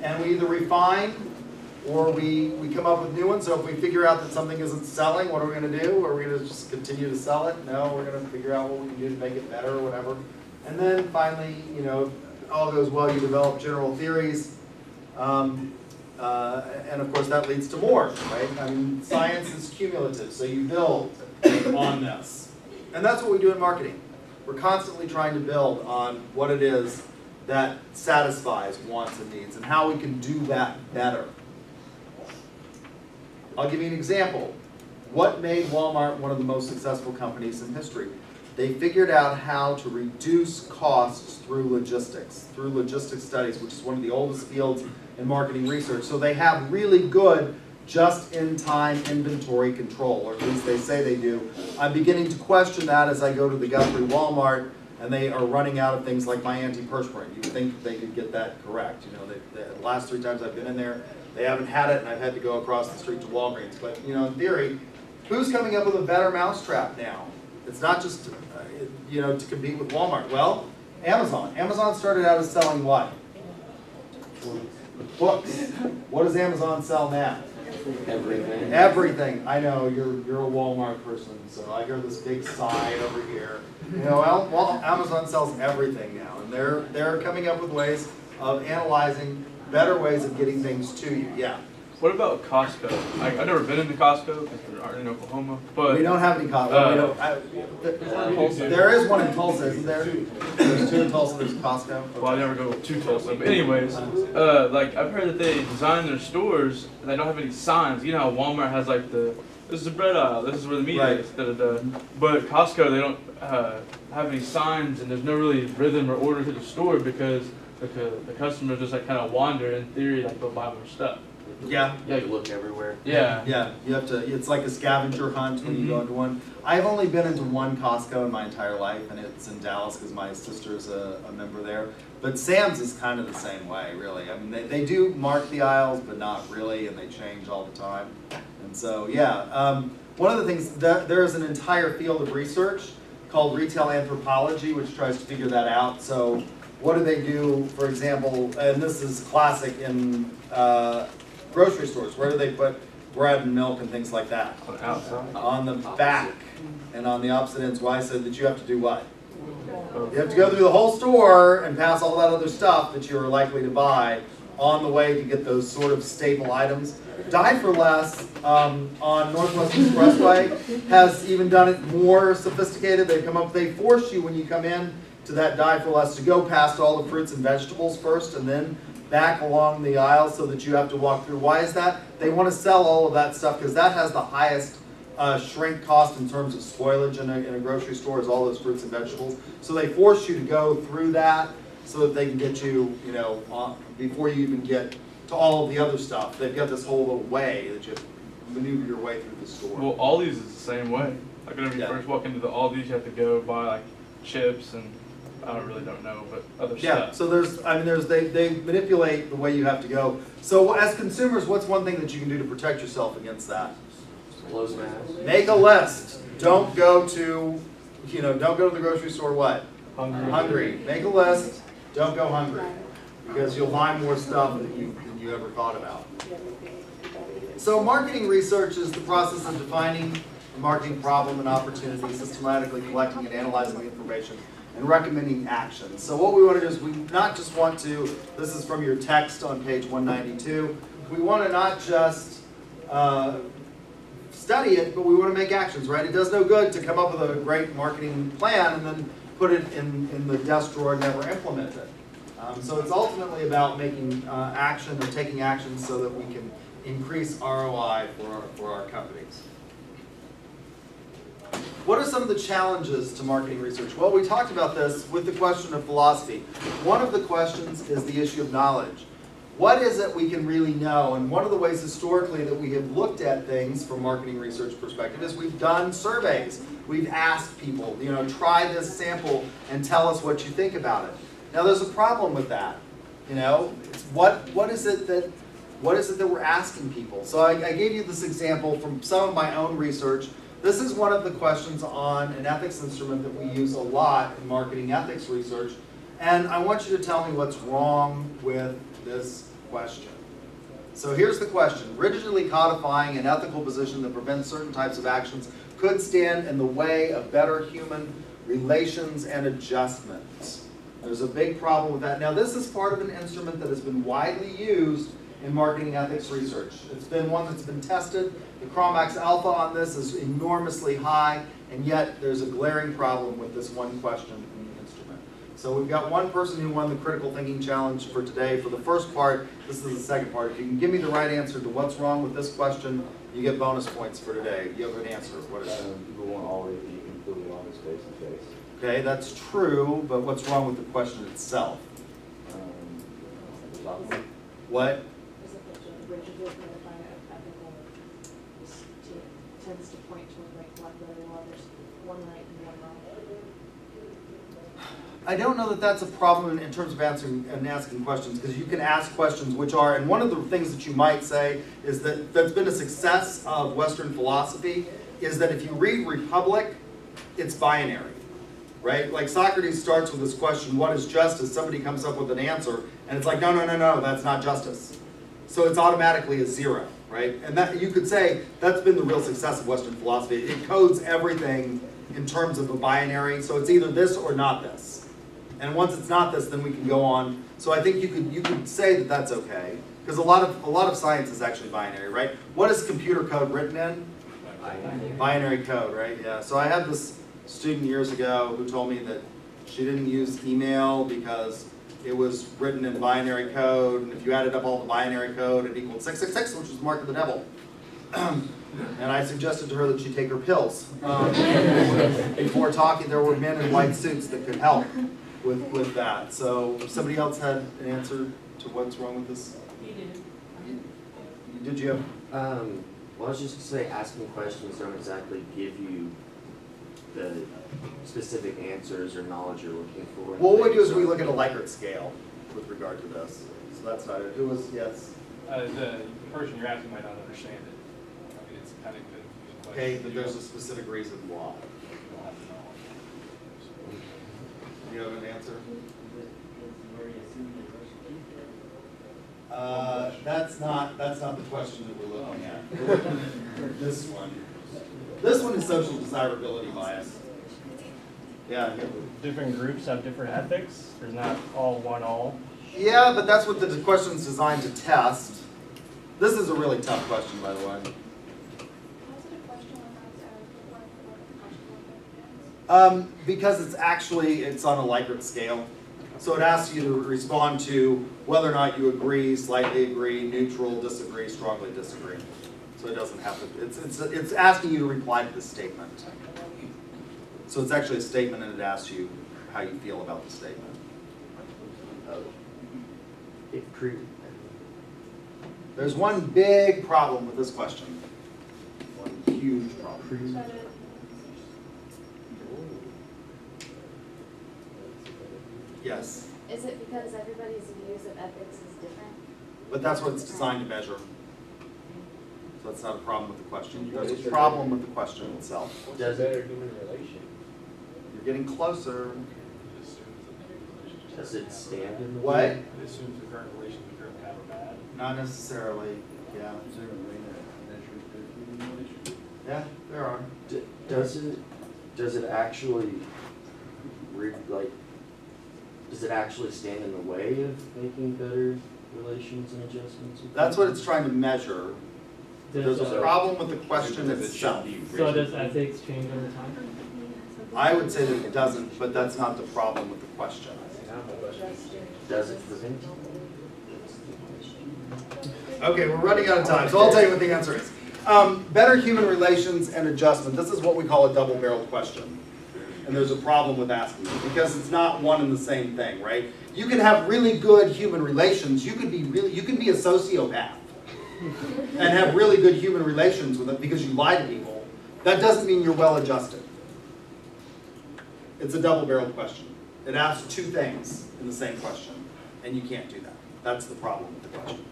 [SPEAKER 1] And we either refine or we come up with new ones. So if we figure out that something isn't selling, what are we going to do? Are we going to just continue to sell it? No, we're going to figure out what we can do to make it better or whatever. And then finally, you know, if all goes well, you develop general theories. And of course that leads to more, right? I mean, science is cumulative, so you build on this. And that's what we do in marketing. We're constantly trying to build on what it is that satisfies wants and needs and how we can do that better. I'll give you an example. What made Walmart one of the most successful companies in history? They figured out how to reduce costs through logistics studies, which is one of the oldest fields in marketing research. So they have really good just-in-time inventory control, or at least they say they do. I'm beginning to question that as I go to the Guthrie Walmart and they are running out of things like my antiperspirant. You would think they could get that correct. You know, the last 3 times I've been in there, they haven't had it, and I've had to go across the street to Walgreens. But you know, in theory, who's coming up with a better mousetrap now? It's not just you know, to compete with Walmart. Well, Amazon. Amazon started out as selling what? Books. What does Amazon sell now?
[SPEAKER 2] Everything.
[SPEAKER 1] Everything. I know you're a Walmart person, so I hear this big sigh over here. You know, well, Amazon sells everything now, and they're coming up with ways of analyzing better ways of getting things to you. Yeah.
[SPEAKER 6] What about Costco? I've never been into Costco because we aren't in Oklahoma, but
[SPEAKER 1] We don't have any Costco. There is one in Tulsa, isn't there? There's two in Tulsa. There's Costco.
[SPEAKER 6] well, I never go to Tulsa. But anyways, like I've heard that they design their stores and they don't have any signs. You know how Walmart has like this is the bread aisle, this is where the meat
[SPEAKER 1] Right.
[SPEAKER 6] is, da da da. But Costco, they don't have any signs, and there's no really rhythm or order to the store because the customers just like kind of wander. In theory, like they'll buy more stuff.
[SPEAKER 1] Yeah.
[SPEAKER 2] You have to look everywhere.
[SPEAKER 6] Yeah.
[SPEAKER 1] Yeah, you have to, it's like a scavenger hunt when you go into one. I've only been into one Costco in my entire life, and it's in Dallas because my sister's a member there. But Sam's is kind of the same way, really. I mean, they do mark the aisles, but not really, and they change all the time. And so, yeah, one of the things, there is an entire field of research called retail anthropology, which tries to figure that out. So what do they do, for example, and this is classic in grocery stores, where do they put bread and milk and things like that?
[SPEAKER 6] On the outside.
[SPEAKER 1] On the back. And on the opposite ends, why I said that you have to do what? You have to go through the whole store and pass all that other stuff that you're likely to buy on the way to get those sort of staple items. Die for Less on Northwest Expressway has even done it more sophisticated. They force you when you come in to that Die for Less to go past all the fruits and vegetables first and then back along the aisle so that you have to walk through. Why is that? They want to sell all of that stuff because that has the highest shrink cost in terms of spoilage in a grocery store is all those fruits and vegetables. So they force you to go through that so that they can get you, before you even get to all of the other stuff. They've got this whole little way that you maneuver your way through the store.
[SPEAKER 6] Well, Aldi's is the same way. Like whenever you
[SPEAKER 1] Yeah.
[SPEAKER 6] first walk into the Aldi's, you have to go buy like chips and I don't know, but other
[SPEAKER 1] Yeah,
[SPEAKER 6] stuff.
[SPEAKER 1] so they manipulate the way you have to go. So as consumers, what's one thing that you can do to protect yourself against that?
[SPEAKER 2] Close mask.
[SPEAKER 1] Make a list. Don't go to the grocery store what?
[SPEAKER 6] Hungry.
[SPEAKER 1] Hungry. Make a list. Don't go hungry. Because you'll buy more stuff than you ever thought about. So marketing research is the process of defining a marketing problem and opportunity, systematically collecting and analyzing the information, and recommending actions. So what we want to do is we not just want to, this is from your text on page 192, we want to not just study it, but we want to make actions, right? It does no good to come up with a great marketing plan and then put it in the desk drawer and never implement it. So it's ultimately about making action and taking action so that we can increase ROI for our companies. What are some of the challenges to marketing research? Well, we talked about this with the question of philosophy. One of the questions is the issue of knowledge. What is it we can really know? And one of the ways historically that we have looked at things from marketing research perspective is we've done surveys. We've asked people, try this sample and tell us what you think about it. Now there's a problem with that. It's what is it that we're asking people? So I gave you this example from some of my own research. This is one of the questions on an ethics instrument that we use a lot in marketing ethics research. And I want you to tell me what's wrong with this question. So here's the question. Rigidly codifying an ethical position that prevents certain types of actions could stand in the way of better human relations and adjustments. There's a big problem with that. Now this is part of an instrument that has been widely used in marketing ethics research. It's been one that's been tested. The Chromax alpha on this is enormously high, and yet there's a glaring problem with this one question in the instrument. So we've got one person who won the critical thinking challenge for today. For the first part, this is the second part. If you can give me the right answer to what's wrong with this question, you get bonus points for today. You have an answer. What is it?
[SPEAKER 4] People won't always be completely honest face to face.
[SPEAKER 1] Okay, that's true, but what's wrong with the question itself? What?
[SPEAKER 7] Rigidly codifying ethical tends to point toward like whether there's one right and one wrong.
[SPEAKER 1] I don't know that that's a problem in terms of answering and asking questions, because you can ask questions which are, and one of the things that you might say is that that's been a success of Western philosophy is that if you read Republic, it's binary, right? Like Socrates starts with this question, what is justice? Somebody comes up with an answer, and it's like, no, that's not justice. So it's automatically a zero. right? And that, you could say, that's been the real success of Western philosophy. It codes everything in terms of a binary, so it's either this or not this. And once it's not this, then we can go on. So I think you could say that that's okay, because a lot of science is actually binary, right? What is computer code written in? Binary code, right? Yeah. So I had this student years ago who told me that she didn't use email because it was written in binary code, and if you added up all the binary code, it equaled 666, which was the mark of the devil. And I suggested to her that she take her pills. Before talking, there were men in white suits that could help with that. So if somebody else had an answer to what's wrong with this? Did you have?
[SPEAKER 2] Well, I was just gonna say, asking questions don't exactly give you the specific answers or knowledge you're looking for.
[SPEAKER 1] Well, what we do is we look at a Likert scale with regard to this. So that's not it. Who was, yes?
[SPEAKER 8] The person you're asking might not understand it. I mean, it's kind of confusing question.
[SPEAKER 1] Okay, but there's a specific reason why. Do you have an answer? That's not the question that we're looking at. This one. This one is social desirability bias. Yeah.
[SPEAKER 9] Different groups have different ethics. There's not all one all.
[SPEAKER 1] Yeah, but that's what the question's designed to test. This is a really tough question, by the way.
[SPEAKER 7] How's it a question without
[SPEAKER 1] Because it's on a Likert scale. So it asks you to respond to whether or not you agree, slightly agree, neutral, disagree, strongly disagree. So it doesn't have to, it's asking you to reply to the statement. So it's actually a statement, and it asks you how you feel about the statement. There's one big problem with this question. One huge problem. Yes,
[SPEAKER 7] Is it because everybody's views of ethics is different?
[SPEAKER 1] but that's what it's designed to measure. So that's not a problem with the question. There's a problem with the question itself.
[SPEAKER 2] Does
[SPEAKER 3] Better
[SPEAKER 2] it,
[SPEAKER 3] human relation.
[SPEAKER 1] You're getting closer.
[SPEAKER 2] does it stand in the
[SPEAKER 1] What?
[SPEAKER 2] way?
[SPEAKER 8] It assumes the current relations we currently have are bad.
[SPEAKER 1] Not necessarily, yeah. Yeah, there are.
[SPEAKER 2] Does it actually, does it actually stand in the way of making better relations and adjustments?
[SPEAKER 1] That's what it's trying to measure. There's
[SPEAKER 3] Does,
[SPEAKER 1] a problem with the question itself.
[SPEAKER 3] so does ethics change over time?
[SPEAKER 1] I would say that it doesn't, but that's not the problem with the question.
[SPEAKER 2] Does it prevent?
[SPEAKER 1] Okay, we're running out of time, so I'll tell you what the answer is. Better human relations and adjustment. This is what we call a double-barreled question. And there's a problem with asking it because it's not one and the same thing, right? You can have really good human relations. You can be a sociopath and have really good human relations with it because you lie to people. That doesn't mean you're well adjusted. It's a double-barreled question. It asks two things in the same question, and you can't do that. That's the problem with the question.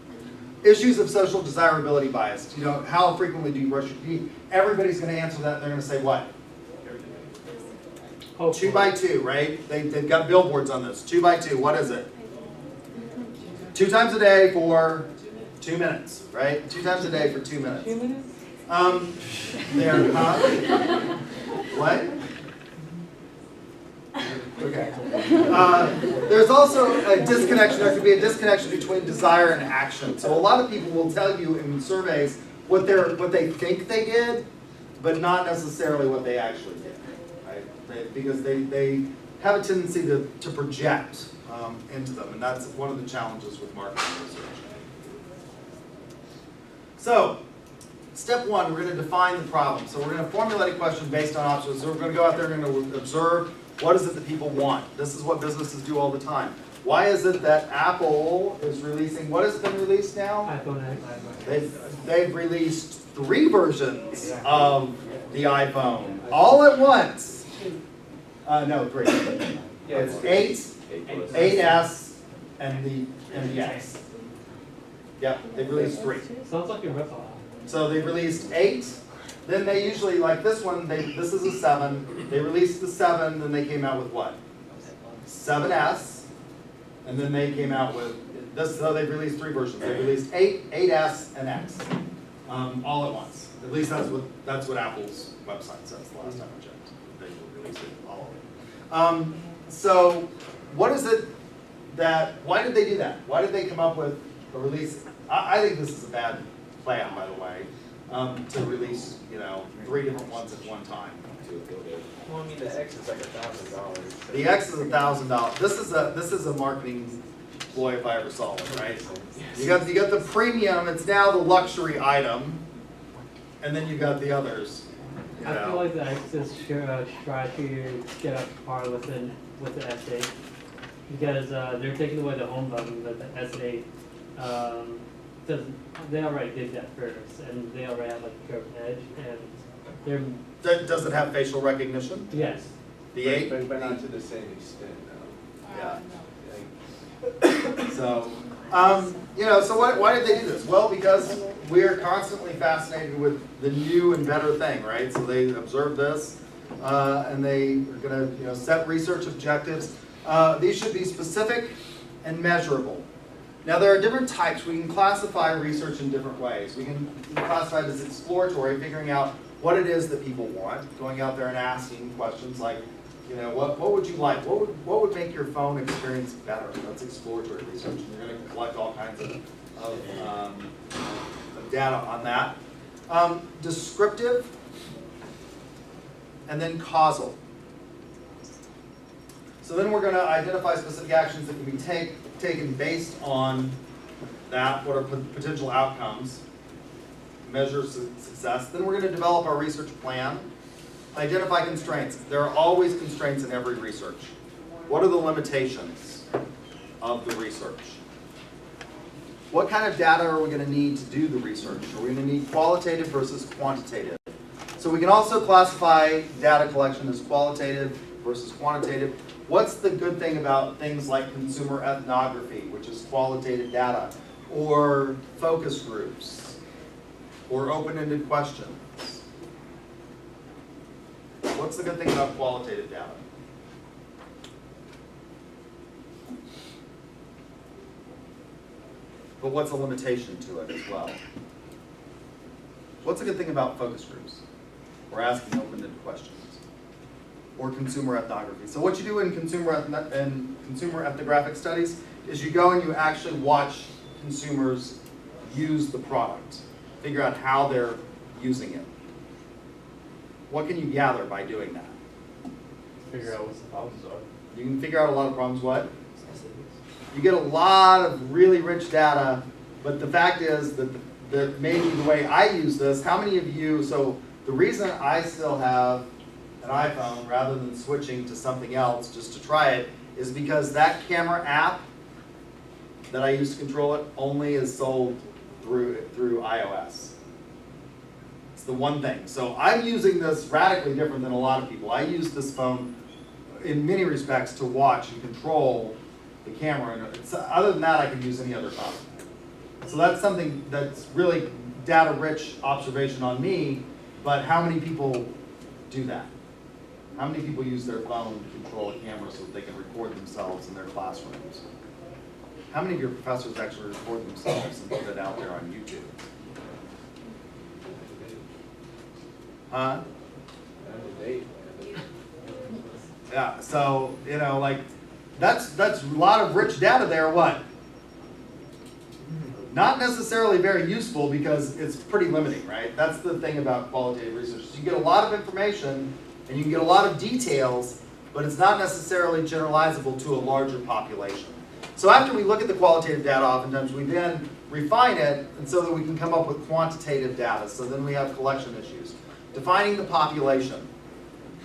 [SPEAKER 1] Issues of social desirability bias. You know, how frequently do you brush your teeth? Everybody's going to answer that, and they're going to say what? 2 by 2, right? They've got billboards on this. 2 by 2, what is it? 2 times a day for 2 minutes, right? 2 times a day for 2 minutes.
[SPEAKER 3] 2 minutes?
[SPEAKER 1] There, what? Okay. There's also a disconnection. There could be a disconnection between desire and action. So a lot of people will tell you in surveys what they think they did, but not necessarily what they actually did, right? Because they have a tendency to project into them, and that's one of the challenges with marketing research. So, step 1, we're going to define the problem. So we're going to formulate a question based on observations. So we're going to go out there and we're going to observe what is it that people want. This is what businesses do all the time. Why is it that Apple is releasing, what has been released now?
[SPEAKER 3] iPhone X.
[SPEAKER 1] They've released 3 versions of the iPhone all at once. No, 3. It's 8, 8S, and the X. Yep, they've released 3.
[SPEAKER 3] Sounds like a ripoff.
[SPEAKER 1] So they released 8, then they usually, like this one, this is a 7. They released the 7, then they came out with what? 7S, and then they came out with this. So they've released 3 versions. They released 8, 8S, and X. all at once. At least that's what Apple's website says the last time I checked. They will release it all of it. So what is it why did they do that? Why did they come up with a release? I think this is a bad plan, by the way, to release, 3 different ones at one time.
[SPEAKER 2] Well, I mean, the X is like $1,000.
[SPEAKER 1] The X is $1,000. This is a marketing ploy if I ever saw one, right? You got the premium. It's now the luxury item, and then you got the others.
[SPEAKER 3] I feel like the X's should try to get up to par with the S8 because they're taking away the home button, but the S8 doesn't. They already did that first, and they already have like a curved edge, and they're.
[SPEAKER 1] Does it have facial recognition?
[SPEAKER 3] Yes.
[SPEAKER 1] The 8?
[SPEAKER 10] But not to the same extent, no.
[SPEAKER 1] Yeah. So, so why did they do this? Well, because we are constantly fascinated with the new and better thing, right? So they observed this, and they are going to, set research objectives. These should be specific and measurable. Now, there are different types. We can classify research in different ways. We can classify it as exploratory, figuring out what it is that people want, going out there and asking questions like, what would you like? What would make your phone experience better? That's exploratory research. And you're going to collect all kinds of data on that. Descriptive, and then causal. So then we're going to identify specific actions that can be taken based on that. What are potential outcomes? Measure success. Then we're going to develop our research plan. Identify constraints. There are always constraints in every research. What are the limitations of the research? What kind of data are we going to need to do the research? Are we going to need qualitative versus quantitative? So we can also classify data collection as qualitative versus quantitative. What's the good thing about things like consumer ethnography, which is qualitative data, or focus groups, or open-ended questions? What's the good thing about qualitative data? But what's a limitation to it as well? What's a good thing about focus groups? Or asking open-ended questions? Or consumer ethnography. So what you do in consumer ethnographic studies is you go and you actually watch consumers use the product. Figure out how they're using it. What can you gather by doing that?
[SPEAKER 9] Figure out what the problems are.
[SPEAKER 1] You can figure out a lot of problems. What? You get a lot of really rich data, but the fact is that maybe the way I use this, how many of you, so the reason I still have an iPhone rather than switching to something else just to try it is because that camera app that I use to control it only is sold through iOS. It's the one thing. So I'm using this radically different than a lot of people. I use this phone in many respects to watch and control the camera. And other than that, I can use any other phone. So that's something that's really data-rich observation on me, but how many people do that? How many people use their phone to control a camera so that they can record themselves in their classrooms? How many of your professors actually record themselves and put it out there on YouTube? Huh? Yeah, so, that's a lot of rich data there, what? Not necessarily very useful because it's pretty limiting, right? That's the thing about qualitative research. You get a lot of information and you can get a lot of details, but it's not necessarily generalizable to a larger population. So after we look at the qualitative data, oftentimes we then refine it and so that we can come up with quantitative data. So then we have collection issues. Defining the population.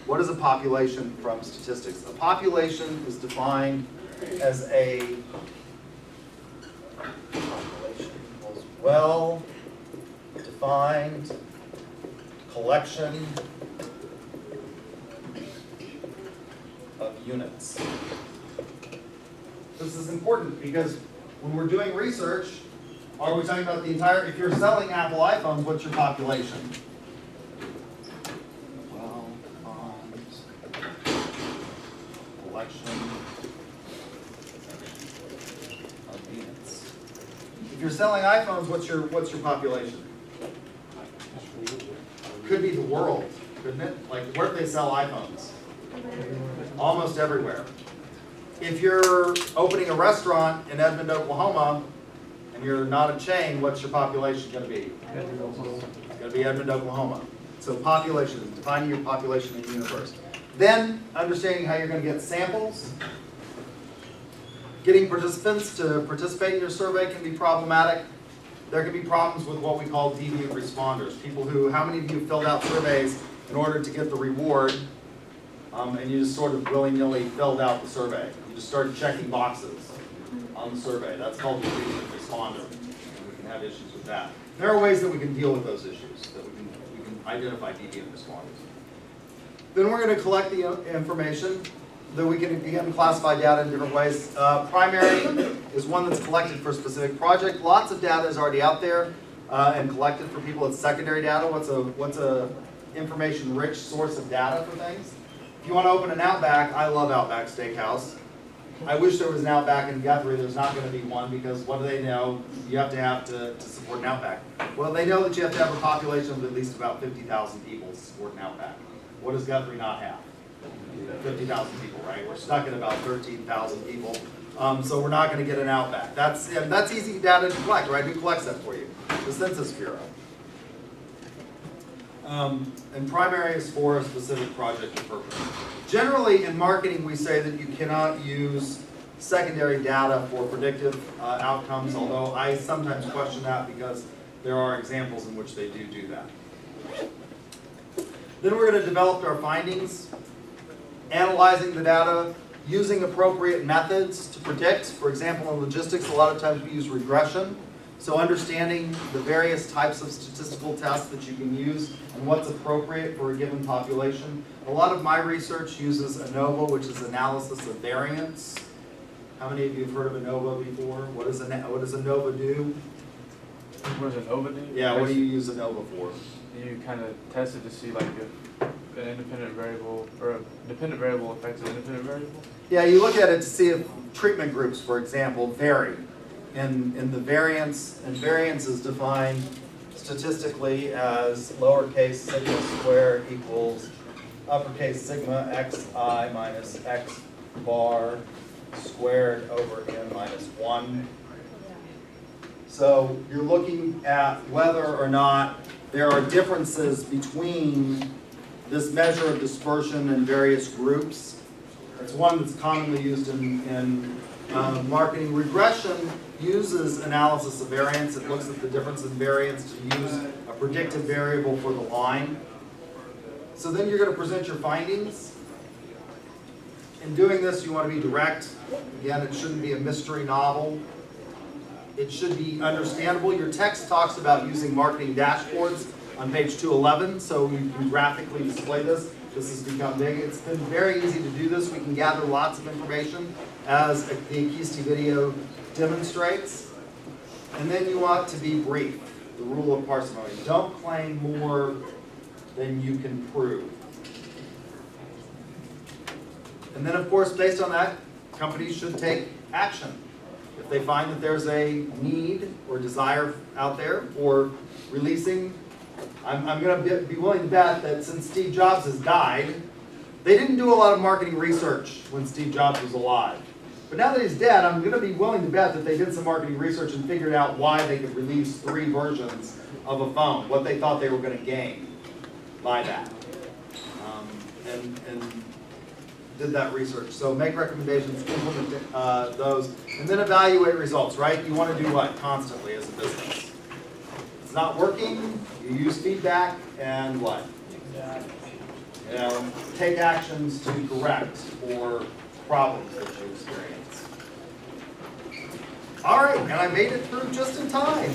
[SPEAKER 1] What is a population from statistics? A population is defined as a well-defined collection of units. This is important because when we're doing research, are we talking about the entire, if you're selling Apple iPhones, what's your population? Collection of units. If you're selling iPhones, what's your population? could be the world, couldn't it? Like, where do they sell iPhones? Almost everywhere. If you're opening a restaurant in Edmond, Oklahoma, and you're not a chain, what's your population going to be? It's going to be Edmond, Oklahoma. So population, defining your population in the universe. Then, understanding how you're going to get samples. Getting participants to participate in your survey can be problematic. There can be problems with what we call deviant responders. People who, how many of you filled out surveys in order to get the reward, and you just sort of willy-nilly filled out the survey? You just started checking boxes on the survey. That's called the deviant responder. And we can have issues with that. There are ways that we can deal with those issues, that we can identify deviant responders. Then we're going to collect the information. Then we can again classify data in different ways. Primary is one that's collected for a specific project. Lots of data is already out there and collected for people. It's secondary data. What's a information-rich source of data for things? If you want to open an Outback, I love Outback Steakhouse. I wish there was an Outback in Guthrie. There's not going to be one because what do they know? You have to support an Outback. Well, they know that you have to have a population of at least about 50,000 people to support an Outback. What does Guthrie not have? 50,000 people, right? We're stuck at about 13,000 people. So we're not going to get an Outback. That's easy data to collect, right? Who collects that for you? The Census Bureau. And primary is for a specific project or purpose. Generally, in marketing, we say that you cannot use secondary data for predictive outcomes, although I sometimes question that because there are examples in which they do that. Then we're going to develop our findings, analyzing the data, using appropriate methods to predict. For example, in logistics, a lot of times we use regression. So understanding the various types of statistical tests that you can use and what's appropriate for a given population. A lot of my research uses ANOVA, which is analysis of variance. How many of you have heard of ANOVA before? What does ANOVA do?
[SPEAKER 6] What does ANOVA do?
[SPEAKER 1] Yeah, what do you use ANOVA for?
[SPEAKER 6] You kind of test it to see like if an independent variable or a dependent variable affects an independent variable?
[SPEAKER 1] Yeah, you look at it to see if treatment groups, for example, vary in the variance, and variance is defined statistically as lowercase sigma squared equals uppercase sigma xi minus x bar squared over n minus 1. So you're looking at whether or not there are differences between this measure of dispersion in various groups. It's one that's commonly used in marketing. Regression uses analysis of variance. It looks at the difference in variance to use a predictive variable for the line. So then you're going to present your findings. In doing this, you want to be direct. Again, it shouldn't be a mystery novel. It should be understandable. Your text talks about using marketing dashboards on page 211, so you can graphically display this. This has become big. It's been very easy to do this. We can gather lots of information, as the Akisti video demonstrates. And then you want to be brief, the rule of parsimony. Don't claim more than you can prove. And then, of course, based on that, companies should take action. If they find that there's a need or desire out there for releasing, I'm going to be willing to bet that since Steve Jobs has died, they didn't do a lot of marketing research when Steve Jobs was alive. But now that he's dead, I'm going to be willing to bet that they did some marketing research and figured out why they could release 3 versions of a phone, what they thought they were going to gain by that. And did that research. So make recommendations, implement those, and then evaluate results, right? You want to do what constantly as a business? It's not working, you use feedback, and what? You know, take actions to correct for problems that you experience. All right, and I made it through just in time.